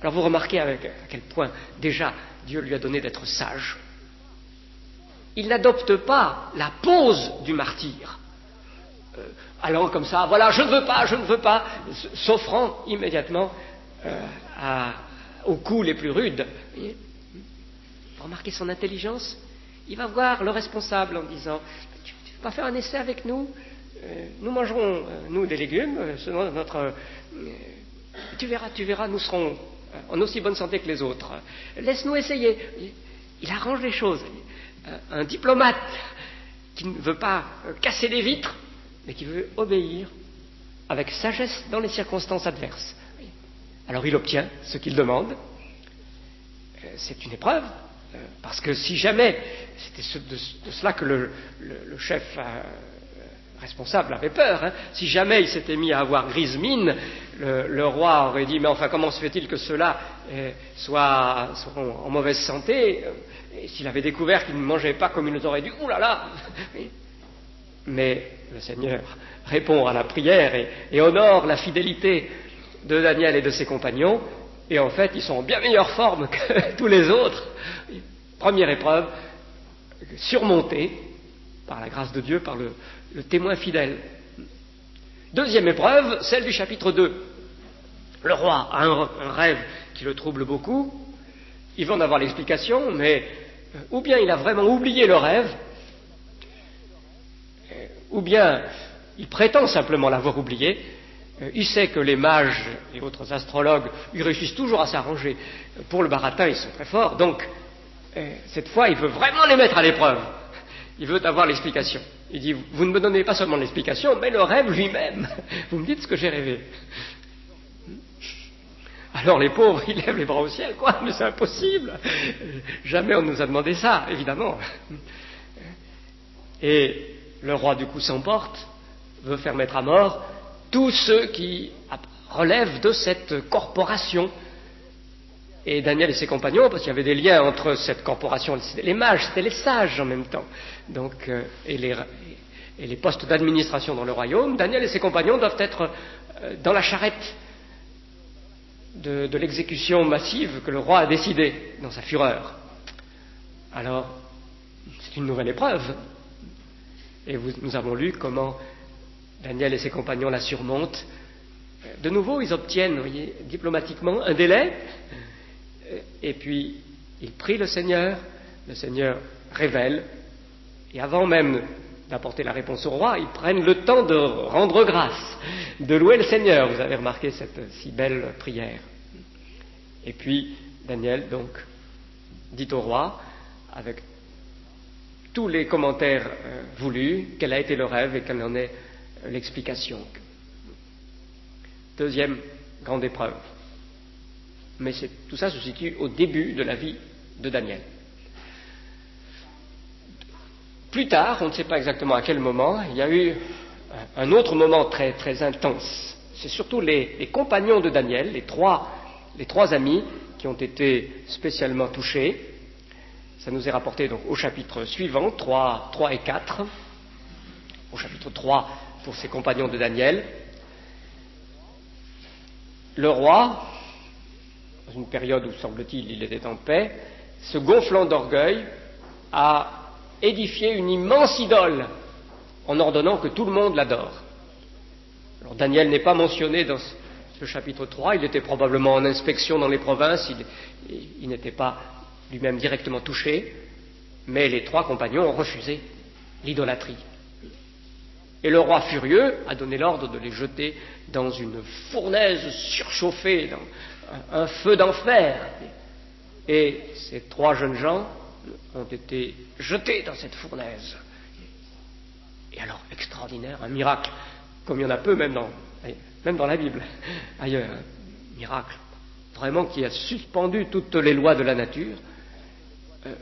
Alors vous remarquez à quel point déjà Dieu lui a donné d'être sage. Il n'adopte pas la pose du martyr, allant comme ça, voilà, je ne veux pas, s'offrant immédiatement aux coups les plus rudes. Vous remarquez son intelligence? Il va voir le responsable en disant, tu ne veux pas faire un essai avec nous? Nous mangerons, nous, des légumes, selon notre... tu verras, nous serons en aussi bonne santé que les autres. Laisse-nous essayer. Il arrange les choses. Un diplomate qui ne veut pas casser les vitres, mais qui veut obéir avec sagesse dans les circonstances adverses. Alors il obtient ce qu'il demande. C'est une épreuve, parce que si jamais, c'était de cela que le chef responsable avait peur, si jamais il s'était mis à avoir grise mine, le roi aurait dit, mais enfin comment se fait-il que ceux-là soient en mauvaise santé, et s'il avait découvert qu'ils ne mangeaient pas comme ils auraient dû, oulala. Mais le Seigneur répond à la prière et honore la fidélité de Daniel et de ses compagnons, et en fait ils sont en bien meilleure forme que tous les autres. Première épreuve, surmontée par la grâce de Dieu, par le témoin fidèle. Deuxième épreuve, celle du chapitre 2. Le roi a un rêve qui le trouble beaucoup. Il va en avoir l'explication, mais ou bien il a vraiment oublié le rêve, ou bien il prétend simplement l'avoir oublié. Il sait que les mages et autres astrologues, ils réussissent toujours à s'arranger. Pour le baratin, ils sont très forts. Donc, cette fois, il veut vraiment les mettre à l'épreuve. Il veut avoir l'explication. Il dit, vous ne me donnez pas seulement l'explication, mais le rêve lui-même. Vous me dites ce que j'ai rêvé. Alors les pauvres, ils lèvent les bras au ciel, quoi, mais c'est impossible. Jamais on nous a demandé ça, évidemment. Et le roi, du coup, s'emporte, veut faire mettre à mort tous ceux qui relèvent de cette corporation. Et Daniel et ses compagnons, parce qu'il y avait des liens entre cette corporation, c'était les mages, c'était les sages en même temps, donc, et les postes d'administration dans le royaume, Daniel et ses compagnons doivent être dans la charrette de l'exécution massive que le roi a décidée dans sa fureur. Alors, c'est une nouvelle épreuve. Et nous avons lu comment Daniel et ses compagnons la surmontent. De nouveau, ils obtiennent, vous voyez, diplomatiquement un délai, et puis ils prient le Seigneur révèle, et avant même d'apporter la réponse au roi, ils prennent le temps de rendre grâce, de louer le Seigneur. Vous avez remarqué cette si belle prière. Et puis Daniel, donc, dit au roi, avec tous les commentaires voulus, quel a été le rêve et quelle en est l'explication. Deuxième grande épreuve. Mais tout ça se situe au début de la vie de Daniel. Plus tard, on ne sait pas exactement à quel moment, il y a eu un autre moment très, très intense. C'est surtout les compagnons de Daniel, les trois amis, qui ont été spécialement touchés. Ça nous est rapporté donc au chapitre suivant, 3 et 4. Au chapitre 3, pour ses compagnons de Daniel. Le roi, dans une période où, semble-t-il, il était en paix, se gonflant d'orgueil, a édifié une immense idole en ordonnant que tout le monde l'adore. Alors Daniel n'est pas mentionné dans ce chapitre 3, il était probablement en inspection dans les provinces, il n'était pas lui-même directement touché, mais les trois compagnons ont refusé l'idolâtrie. Et le roi furieux a donné l'ordre de les jeter dans une fournaise surchauffée, dans un feu d'enfer. Et ces trois jeunes gens ont été jetés dans cette fournaise. Et alors, extraordinaire, un miracle, comme il y en a peu même dans la Bible, ailleurs, un miracle, vraiment qui a suspendu toutes les lois de la nature.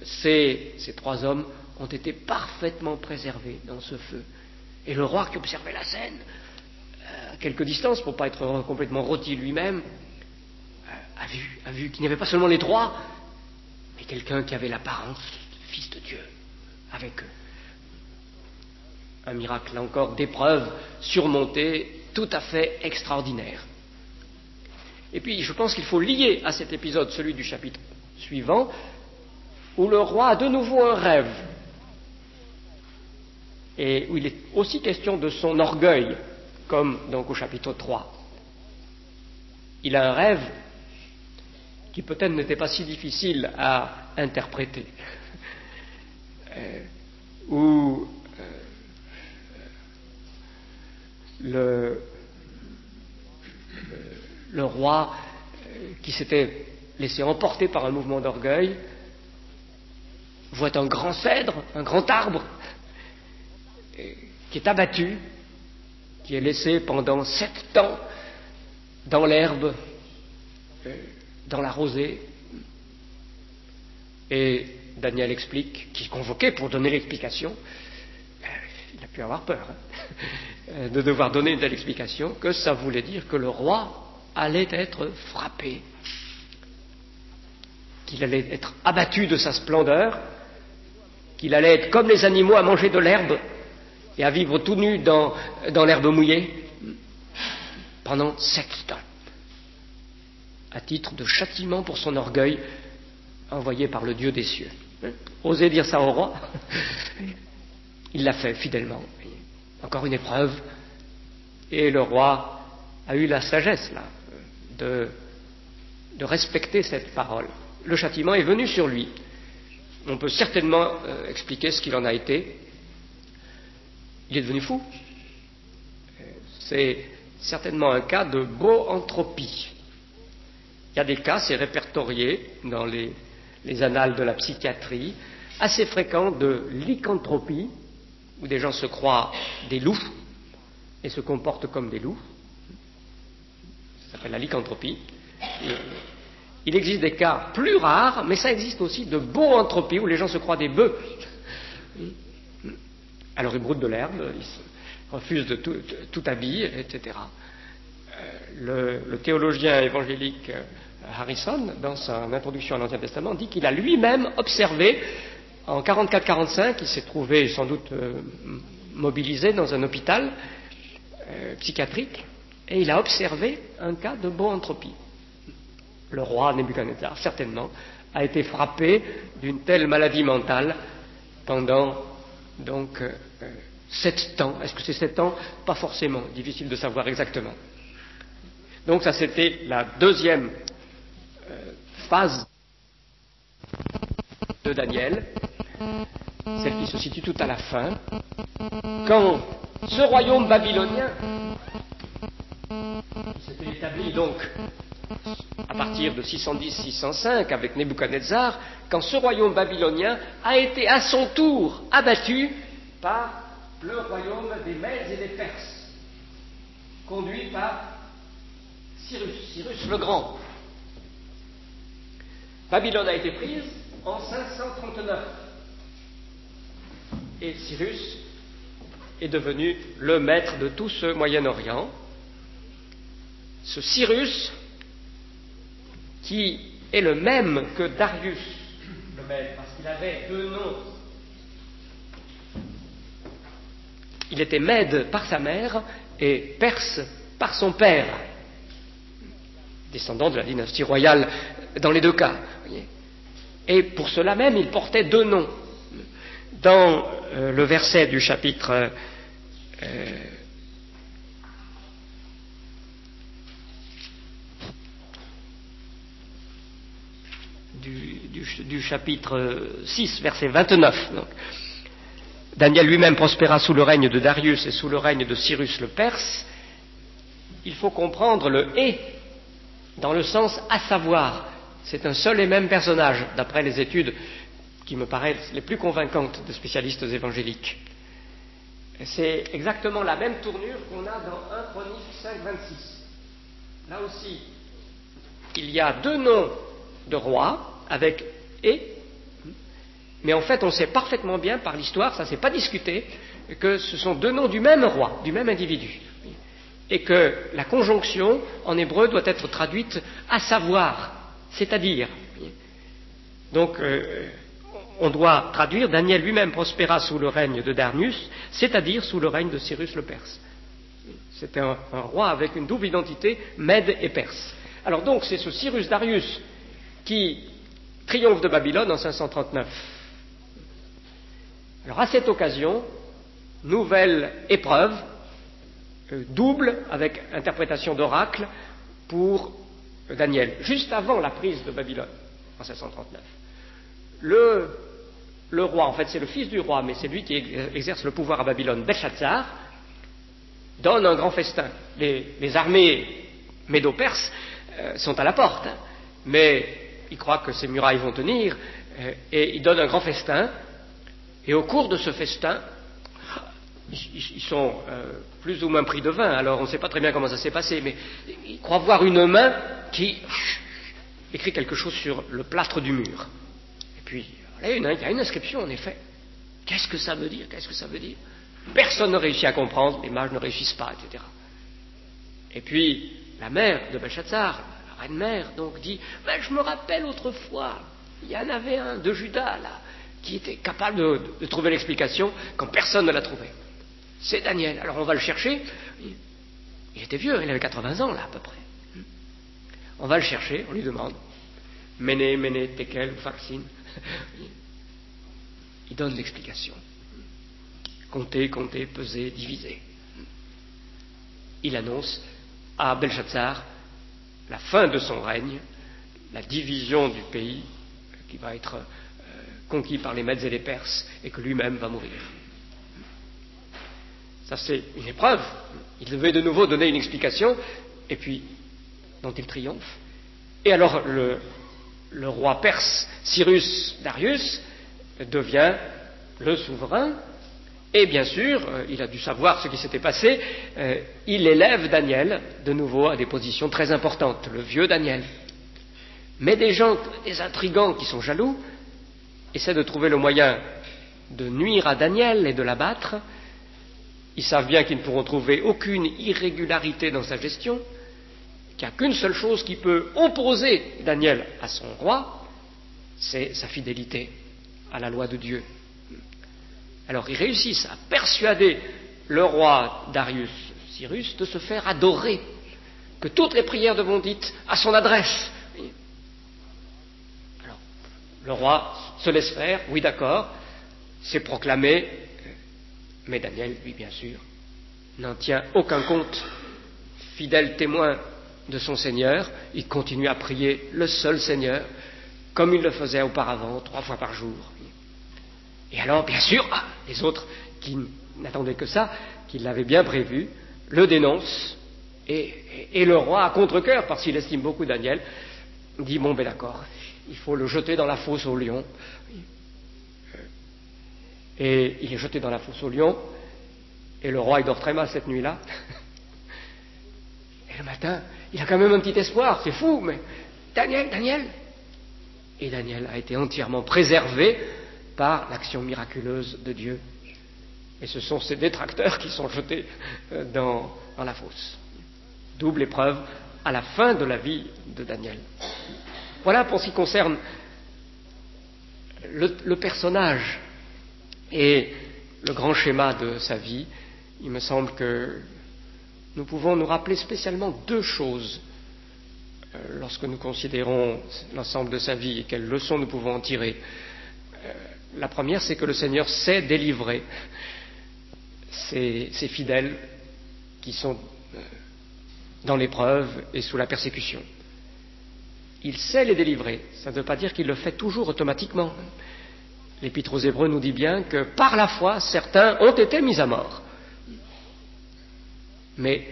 Ces trois hommes ont été parfaitement préservés dans ce feu. Et le roi qui observait la scène, à quelque distance, pour ne pas être complètement rôti lui-même, a vu qu'il n'y avait pas seulement les trois, mais quelqu'un qui avait l'apparence de fils de Dieu avec eux. Un miracle, là encore, d'épreuve surmontée, tout à fait extraordinaire. Et puis, je pense qu'il faut lier à cet épisode celui du chapitre suivant, où le roi a de nouveau un rêve, et où il est aussi question de son orgueil, comme donc au chapitre 3. Il a un rêve qui peut-être n'était pas si difficile à interpréter, où le roi qui s'était laissé emporter par un mouvement d'orgueil voit un grand cèdre, un grand arbre qui est abattu, qui est laissé pendant 7 ans dans l'herbe, dans la rosée. Et Daniel explique, qui est convoqué pour donner l'explication, il a pu avoir peur de devoir donner une telle explication, que ça voulait dire que le roi allait être frappé, qu'il allait être abattu de sa splendeur, qu'il allait être comme les animaux à manger de l'herbe et à vivre tout nu dans l'herbe mouillée pendant 7 ans, à titre de châtiment pour son orgueil envoyé par le Dieu des cieux. Osez dire ça au roi. Il l'a fait fidèlement. Encore une épreuve. Et le roi a eu la sagesse là de respecter cette parole. Le châtiment est venu sur lui. On peut certainement expliquer ce qu'il en a été. Il est devenu fou. C'est certainement un cas de boanthropie. Il y a des cas, c'est répertorié dans les annales de la psychiatrie, assez fréquents de lycanthropie, où des gens se croient des loups et se comportent comme des loups. Ça s'appelle la lycanthropie. Il existe des cas plus rares, mais ça existe aussi de boanthropie, où les gens se croient des bœufs. Alors ils broutent de l'herbe, refuse de tout habiller, etc. Le théologien évangélique Harrison, dans son introduction à l'Ancien Testament, dit qu'il a lui-même observé, en 44-45, il s'est trouvé sans doute mobilisé dans un hôpital psychiatrique, et il a observé un cas de boanthropie. Le roi Nebuchadnezzar, certainement, a été frappé d'une telle maladie mentale pendant donc 7 ans. Est-ce que c'est 7 ans? Pas forcément, difficile de savoir exactement. Donc ça, c'était la deuxième phase de Daniel, celle qui se situe tout à la fin, quand ce royaume babylonien, qui s'était établi donc à partir de 610-605 avec Nebuchadnezzar, quand ce royaume babylonien a été à son tour abattu par le royaume des Mèdes et des Perses, conduit par Cyrus le Grand. Babylone a été prise en 539 et Cyrus est devenu le maître de tout ce Moyen-Orient. Ce Cyrus, qui est le même que Darius le Mède, parce qu'il avait 2 noms. Il était Mède par sa mère et Perse par son père, descendant de la dynastie royale dans les 2 cas. Et pour cela même, il portait 2 noms. Dans le verset du chapitre du chapitre 6, verset 29. Donc, Daniel lui-même prospéra sous le règne de Darius et sous le règne de Cyrus le Perse. Il faut comprendre le « et » dans le sens « à savoir ». C'est un seul et même personnage, d'après les études qui me paraissent les plus convaincantes de spécialistes évangéliques. C'est exactement la même tournure qu'on a dans 1 Chroniques 5, 26. Là aussi, il y a 2 noms de rois avec « et », mais en fait on sait parfaitement bien par l'histoire, ça ne s'est pas discuté, que ce sont 2 noms du même roi, du même individu, et que la conjonction en hébreu doit être traduite « à savoir », c'est-à-dire. Donc on doit traduire « Daniel lui-même prospéra sous le règne de Darius », c'est-à-dire sous le règne de Cyrus le Perse. C'était un roi avec une double identité, Mède et Perse. Alors donc c'est ce Cyrus Darius qui triomphe de Babylone en 539. Alors à cette occasion, nouvelle épreuve, double avec interprétation d'oracle pour Daniel, juste avant la prise de Babylone en 539. Le roi, en fait c'est le fils du roi, mais c'est lui qui exerce le pouvoir à Babylone, Belshazzar, donne un grand festin. Les armées médo-perses sont à la porte, mais il croit que ces murailles vont tenir, et il donne un grand festin, et au cours de ce festin, ils sont plus ou moins pris de vin, alors on ne sait pas très bien comment ça s'est passé, mais il croit voir une main qui écrit quelque chose sur le plâtre du mur. Et puis, il y a une inscription en effet. Qu'est-ce que ça veut dire? Qu'est-ce que ça veut dire? Personne ne réussit à comprendre, les mages ne réussissent pas, etc. Et puis, la mère de Belshazzar, la reine-mère, donc dit, je me rappelle autrefois, il y en avait un de Juda, là, qui était capable de trouver l'explication quand personne ne l'a trouvé. C'est Daniel. Alors on va le chercher. Il était vieux, il avait 80 ans, là, à peu près. On va le chercher, on lui demande. Méné, Tekel, Faxine. Il donne l'explication. Compter, peser, diviser. Il annonce à Belshazzar la fin de son règne, la division du pays qui va être conquis par les Mèdes et les Perses, et que lui-même va mourir. Ça, c'est une épreuve. Il devait de nouveau donner une explication, et puis, dont il triomphe. Et alors, le roi perse, Cyrus Darius, devient le souverain, et bien sûr, il a dû savoir ce qui s'était passé, il élève Daniel, de nouveau, à des positions très importantes, le vieux Daniel. Mais des intrigants qui sont jaloux, essaient de trouver le moyen de nuire à Daniel et de l'abattre, Ils savent bien qu'ils ne pourront trouver aucune irrégularité dans sa gestion, qu'il n'y a qu'une seule chose qui peut opposer Daniel à son roi, c'est sa fidélité à la loi de Dieu. Alors ils réussissent à persuader le roi Darius Cyrus de se faire adorer, que toutes les prières devront dites à son adresse. Alors, le roi se laisse faire, oui d'accord, c'est proclamé, mais Daniel, lui bien sûr, n'en tient aucun compte. Fidèle témoin de son Seigneur, il continue à prier le seul Seigneur, comme il le faisait auparavant, 3 fois par jour. Et alors, bien sûr, les autres qui n'attendaient que ça, qui l'avaient bien prévu, le dénoncent, et le roi, à contre-cœur, parce qu'il estime beaucoup Daniel, dit, bon ben d'accord, il faut le jeter dans la fosse aux lions. Et il est jeté dans la fosse aux lions, et le roi, il dort très mal cette nuit-là. Et le matin, il a quand même un petit espoir, c'est fou, mais Daniel. Et Daniel a été entièrement préservé par l'action miraculeuse de Dieu. Et ce sont ces détracteurs qui sont jetés dans la fosse. Double épreuve à la fin de la vie de Daniel. Voilà pour ce qui concerne le personnage et le grand schéma de sa vie. Il me semble que nous pouvons nous rappeler spécialement 2 choses lorsque nous considérons l'ensemble de sa vie et quelles leçons nous pouvons en tirer. La première, c'est que le Seigneur sait délivrer ses fidèles qui sont dans l'épreuve et sous la persécution. Il sait les délivrer. Ça ne veut pas dire qu'il le fait toujours automatiquement. L'Épître aux Hébreux nous dit bien que par la foi, certains ont été mis à mort. Mais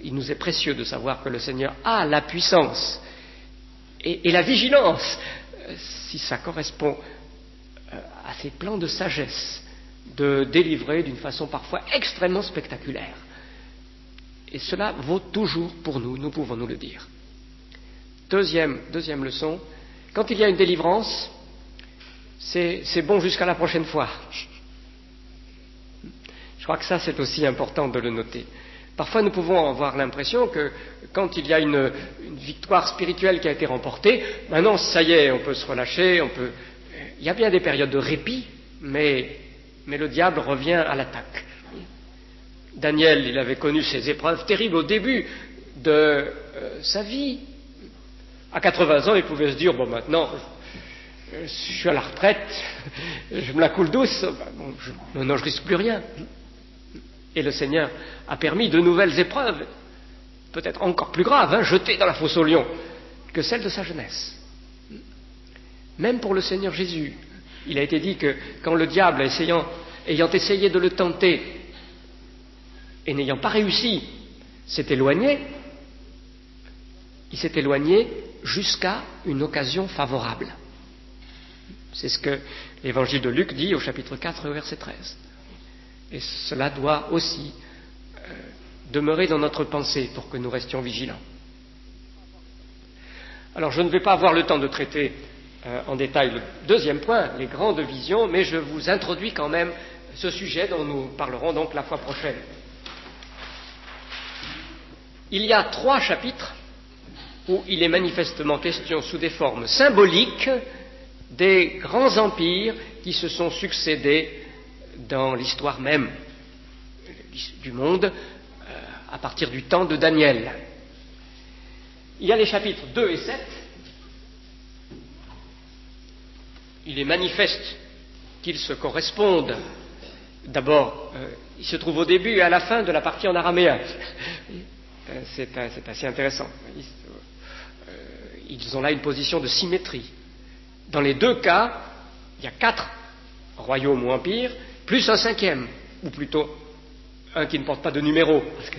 il nous est précieux de savoir que le Seigneur a la puissance et la vigilance, si ça correspond à ses plans de sagesse, de délivrer d'une façon parfois extrêmement spectaculaire. Et cela vaut toujours pour nous, nous pouvons nous le dire. Deuxième leçon, quand il y a une délivrance, c'est bon jusqu'à la prochaine fois. Je crois que ça, c'est aussi important de le noter. Parfois, nous pouvons avoir l'impression que quand il y a une victoire spirituelle qui a été remportée, maintenant, ça y est, on peut se relâcher, il y a bien des périodes de répit, mais le diable revient à l'attaque. Daniel, il avait connu ces épreuves terribles au début de sa vie. À 80 ans, il pouvait se dire, bon, maintenant, je suis à la retraite, je me la coule douce, maintenant je risque plus rien. Et le Seigneur a permis de nouvelles épreuves, peut-être encore plus graves, jetées dans la fosse aux lions, que celles de sa jeunesse. Même pour le Seigneur Jésus, il a été dit que quand le diable, ayant essayé de le tenter et n'ayant pas réussi, s'est éloigné, il s'est éloigné jusqu'à une occasion favorable. C'est ce que l'évangile de Luc dit au chapitre 4, verset 13. Et cela doit aussi demeurer dans notre pensée pour que nous restions vigilants. Alors je ne vais pas avoir le temps de traiter en détail le deuxième point, les grandes visions, mais je vous introduis quand même ce sujet dont nous parlerons donc la fois prochaine. Il y a 3 chapitres où il est manifestement question sous des formes symboliques des grands empires qui se sont succédés dans l'histoire même du monde à partir du temps de Daniel. Il y a les chapitres 2 et 7. Il est manifeste qu'ils se correspondent. D'abord, ils se trouvent au début et à la fin de la partie en araméen. C'est assez intéressant. Ils ont là une position de symétrie. Dans les 2 cas, il y a 4 royaumes ou empires, plus un 5e, ou plutôt un qui ne porte pas de numéro. Parce que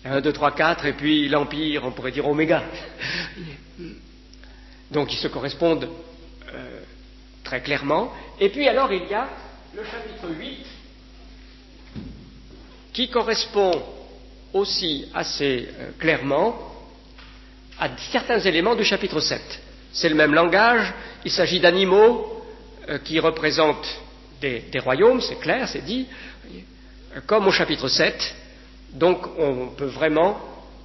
1, 2, 3, 4, et puis l'empire, on pourrait dire oméga. Donc ils se correspondent très clairement. Et puis alors il y a le chapitre 8 qui correspond aussi assez clairement à certains éléments du chapitre 7. C'est le même langage, il s'agit d'animaux qui représentent des royaumes, c'est clair, c'est dit, comme au chapitre 7. Donc on peut vraiment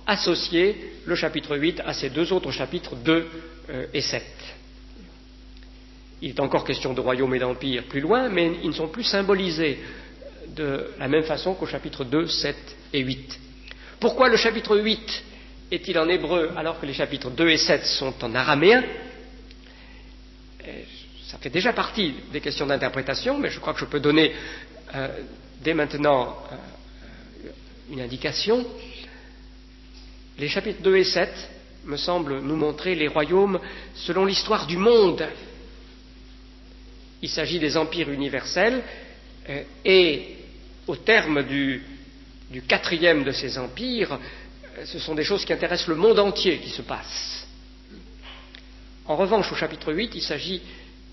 associer le chapitre 8 à ces deux autres chapitres 2 et 7. Il est encore question de royaume et d'empire plus loin, mais ils ne sont plus symbolisés de la même façon qu'au chapitre 2, 7 et 8. Pourquoi le chapitre 8 est-il en hébreu alors que les chapitres 2 et 7 sont en araméen? Ça fait déjà partie des questions d'interprétation, mais je crois que je peux donner dès maintenant une indication. Les chapitres 2 et 7 me semblent nous montrer les royaumes selon l'histoire du monde. Il s'agit des empires universels et au terme du quatrième de ces empires, ce sont des choses qui intéressent le monde entier qui se passent. En revanche, au chapitre 8, il s'agit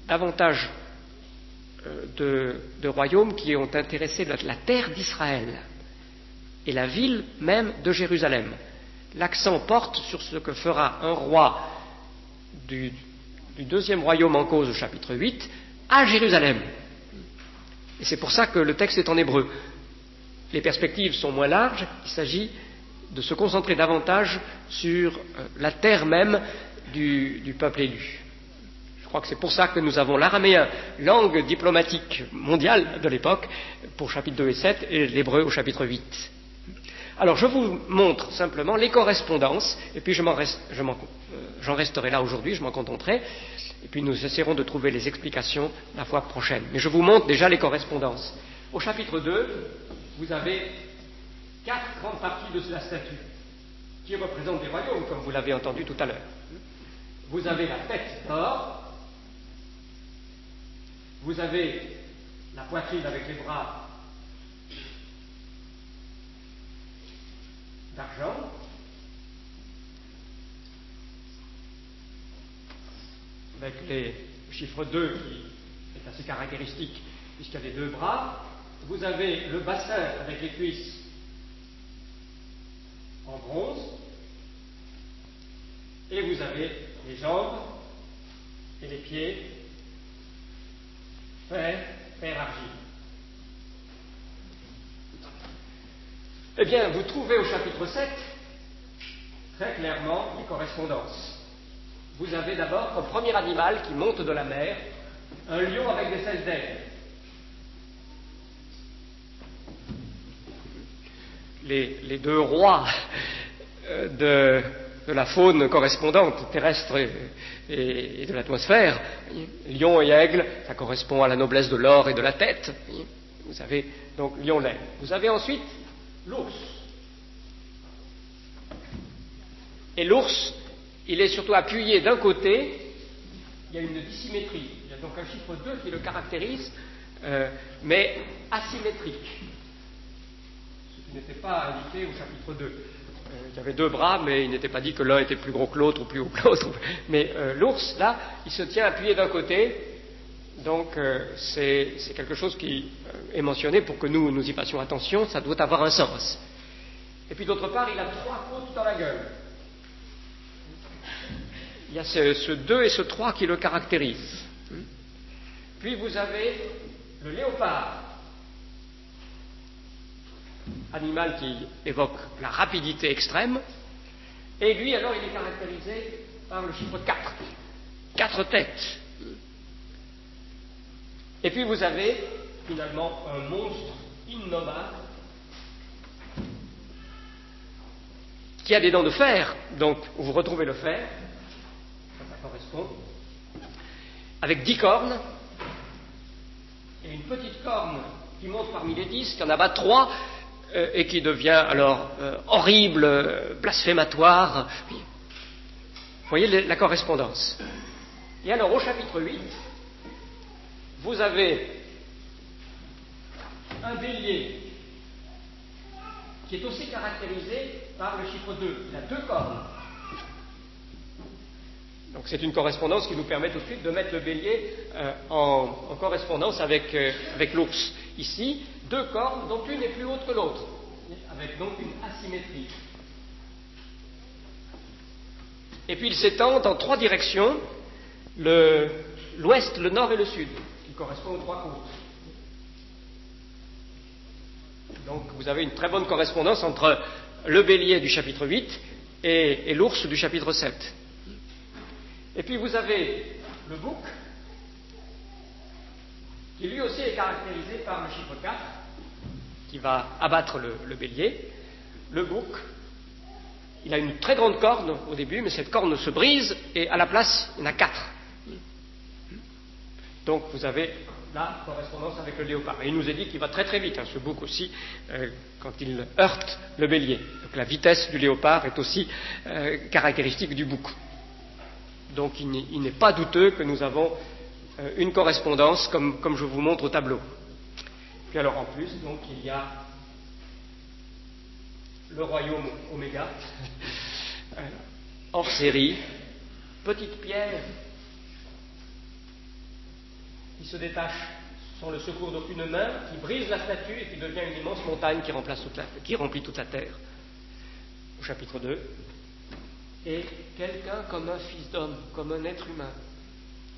davantage de royaumes qui ont intéressé la terre d'Israël et la ville même de Jérusalem. L'accent porte sur ce que fera un roi du deuxième royaume en cause au chapitre 8 à Jérusalem. Et c'est pour ça que le texte est en hébreu. Les perspectives sont moins larges, il s'agit de se concentrer davantage sur la terre même du peuple élu. Je crois que c'est pour ça que nous avons l'araméen, langue diplomatique mondiale de l'époque, pour chapitre 2 et 7, et l'hébreu au chapitre 8. Alors je vous montre simplement les correspondances, et puis j'en resterai là aujourd'hui, je m'en contenterai, et puis nous essaierons de trouver les explications la fois prochaine. Mais je vous montre déjà les correspondances. Au chapitre 2, vous avez 4 grandes parties de la statue, qui représentent des royaumes, comme vous l'avez entendu tout à l'heure. Vous avez la tête d'or, vous avez la poitrine avec les bras d'argent, avec le chiffre 2 qui est assez caractéristique puisqu'il y a les 2 bras. Vous avez le bassin avec les cuisses en bronze, et vous avez les jambes et les pieds fer argile. Eh bien, vous trouvez au chapitre 7 très clairement les correspondances. Vous avez d'abord comme premier animal qui monte de la mer un lion avec des ailes d'aigle. Les 2 rois de la faune correspondante, terrestre et de l'atmosphère, lion et aigle, ça correspond à la noblesse de l'or et de la tête. Vous avez donc lion, l'aigle. Vous avez ensuite l'ours. Et l'ours, il est surtout appuyé d'un côté, il y a une dissymétrie. Il y a donc un chiffre 2 qui le caractérise, mais asymétrique. Ce qui n'était pas indiqué au chapitre 2. Il y avait 2 bras, mais il n'était pas dit que l'un était plus gros que l'autre ou plus haut que l'autre. Mais l'ours, là, il se tient appuyé d'un côté, donc c'est quelque chose qui est mentionné pour que nous y fassions attention, ça doit avoir un sens. Et puis d'autre part, il a 3 côtes dans la gueule. Il y a ce 2 et ce 3 qui le caractérisent. Puis vous avez le léopard, animal qui évoque la rapidité extrême, et lui alors il est caractérisé par le chiffre 4, 4 têtes. Et puis vous avez finalement un monstre innommable qui a des dents de fer, donc vous retrouvez le fer, ça correspond, avec 10 cornes, et une petite corne qui monte parmi les 10, qui en abat 3, et qui devient alors horrible, blasphématoire. Vous voyez la correspondance. Et alors au chapitre 8, vous avez un bélier qui est aussi caractérisé par le chiffre 2. Il a 2 cornes. Donc c'est une correspondance qui nous permet tout de suite de mettre le bélier en correspondance avec l'ours. Ici, 2 cornes dont une est plus haute que l'autre, avec donc une asymétrie. Et puis il s'étend en 3 directions, l'ouest, le nord et le sud, qui correspondent aux 3 côtes. Donc vous avez une très bonne correspondance entre le bélier du chapitre 8 et l'ours du chapitre 7. Et puis vous avez le bouc, qui lui aussi est caractérisé par le chiffre 4, qui va abattre le bélier. Le bouc, il a une très grande corne au début, mais cette corne se brise, et à la place, il y en a 4. Donc vous avez la correspondance avec le léopard. Et il nous est dit qu'il va très très vite, ce bouc aussi, quand il heurte le bélier. Donc la vitesse du léopard est aussi caractéristique du bouc. Donc il n'est pas douteux que nous avons une correspondance comme je vous montre au tableau. Puis alors en plus, donc il y a le royaume Oméga, hors série, petite pierre qui se détache sans le secours d'aucune main, qui brise la statue et qui devient une immense montagne qui remplit toute la terre. Au chapitre 2. Et quelqu'un comme un fils d'homme, comme un être humain,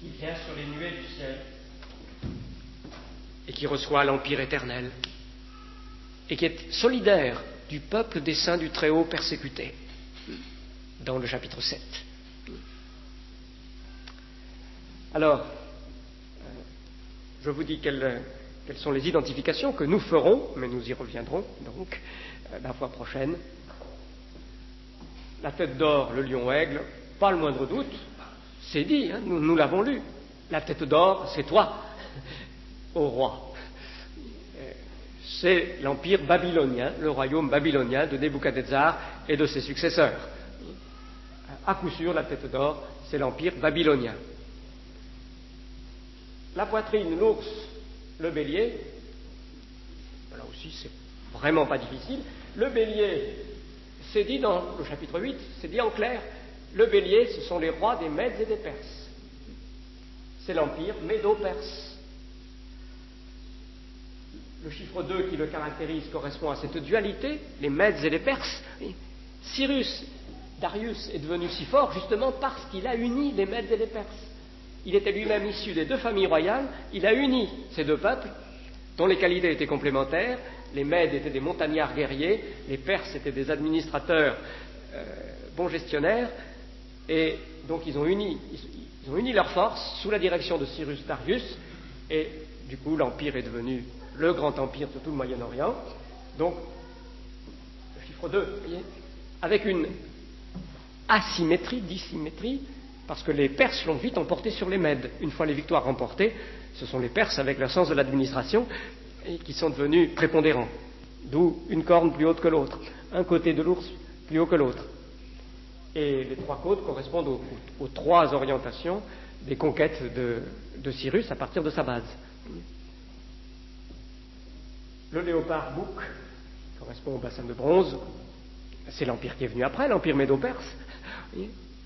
qui vient sur les nuées du ciel et qui reçoit l'empire éternel et qui est solidaire du peuple des saints du Très-Haut persécuté, dans le chapitre 7. Alors, je vous dis quelles sont les identifications que nous ferons, mais nous y reviendrons donc la fois prochaine. La tête d'or, le lion-aigle, pas le moindre doute, c'est dit, nous l'avons lu. La tête d'or, c'est toi, ô roi. C'est l'empire babylonien, le royaume babylonien de Nebuchadnezzar et de ses successeurs. À coup sûr, la tête d'or, c'est l'empire babylonien. La poitrine, l'ours, le bélier, là aussi c'est vraiment pas difficile. Le bélier, c'est dit dans le chapitre 8, c'est dit en clair, le bélier, ce sont les rois des Mèdes et des Perses. C'est l'empire médo-perse. Le chiffre 2 qui le caractérise correspond à cette dualité, les Mèdes et les Perses. Darius est devenu si fort justement parce qu'il a uni les Mèdes et les Perses. Il était lui-même issu des 2 familles royales, il a uni ces 2 peuples, dont les qualités étaient complémentaires. Les Mèdes étaient des montagnards guerriers, les Perses étaient des administrateurs bons gestionnaires, et donc ils ont uni leurs forces sous la direction de Cyrus Darius, et du coup l'empire est devenu le grand empire de tout le Moyen-Orient. Donc, le chiffre 2, vous voyez, avec une dissymétrie, parce que les Perses l'ont vite emporté sur les Mèdes. Une fois les victoires remportées, ce sont les Perses, avec leur sens de l'administration, qui sont devenus prépondérants. D'où une corne plus haute que l'autre, un côté de l'ours plus haut que l'autre. Et les 3 côtes correspondent aux 3 orientations des conquêtes de Cyrus à partir de sa base. Le léopard bouc correspond au bassin de bronze. C'est l'empire qui est venu après, l'empire médo-perse,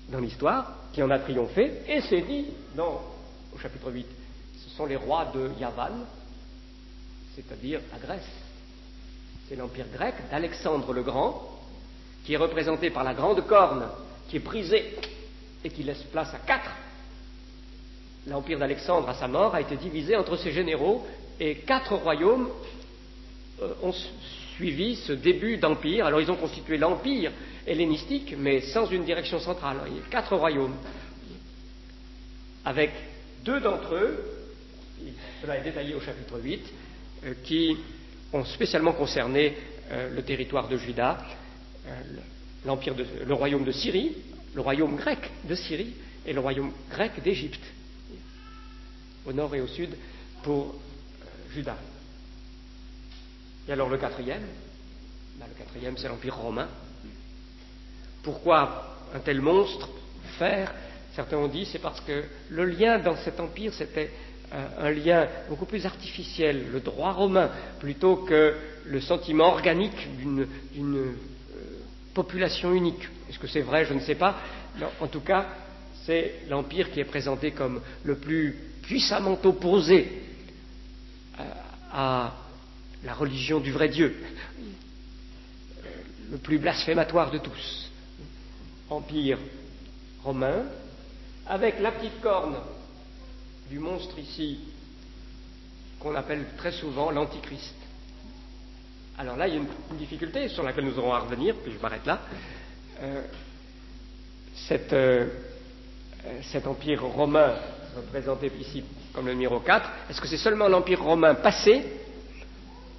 dans l'histoire, qui en a triomphé, et c'est dit au chapitre 8, ce sont les rois de Yavan, c'est-à-dire la Grèce. C'est l'empire grec d'Alexandre le Grand, qui est représenté par la grande corne, qui est brisée et qui laisse place à 4. L'empire d'Alexandre, à sa mort, a été divisé entre ses généraux, et 4 royaumes ont suivi ce début d'empire. Alors ils ont constitué l'empire hellénistique, mais sans une direction centrale. Il y a 4 royaumes, avec 2 d'entre eux, cela est détaillé au chapitre 8, qui ont spécialement concerné le territoire de Juda, le royaume de Syrie, le royaume grec de Syrie et le royaume grec d'Égypte, au nord et au sud pour Juda. Et alors le 4e, c'est l'empire romain. Pourquoi un tel monstre faire? Certains ont dit c'est parce que le lien dans cet empire c'était un lien beaucoup plus artificiel, le droit romain, plutôt que le sentiment organique d'une population unique. Est-ce que c'est vrai? Je ne sais pas. Non, en tout cas, c'est l'empire qui est présenté comme le plus puissamment opposé à la religion du vrai Dieu, le plus blasphématoire de tous. Empire romain, avec la petite corne du monstre ici, qu'on appelle très souvent l'Antichrist. Alors là, il y a une difficulté sur laquelle nous aurons à revenir, puis je m'arrête là. Cet empire romain, représenté ici comme le numéro 4, est-ce que c'est seulement l'empire romain passé,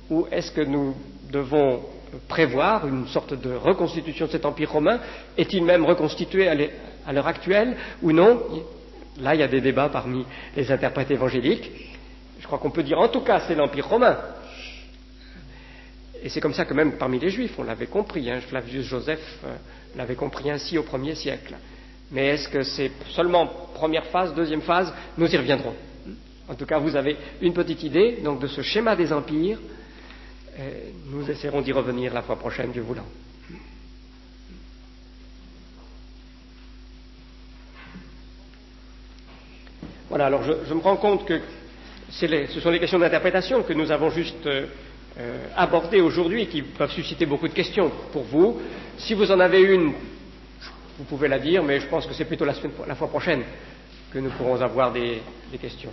ou est-ce que nous devons prévoir une sorte de reconstitution de cet empire romain? Est-il même reconstitué à l'heure actuelle ou non? Là, il y a des débats parmi les interprètes évangéliques. Je crois qu'on peut dire en tout cas c'est l'empire romain. Et c'est comme ça que même parmi les Juifs, on l'avait compris. Flavius Joseph l'avait compris ainsi au 1er siècle. Mais est-ce que c'est seulement première phase, deuxième phase? Nous y reviendrons. En tout cas, vous avez une petite idée donc, de ce schéma des empires. Nous essaierons d'y revenir la fois prochaine, Dieu voulant. Voilà, alors je me rends compte que ce sont les questions d'interprétation que nous avons juste abordées aujourd'hui et qui peuvent susciter beaucoup de questions pour vous. Si vous en avez une, vous pouvez la dire, mais je pense que c'est plutôt la fois prochaine que nous pourrons avoir des questions.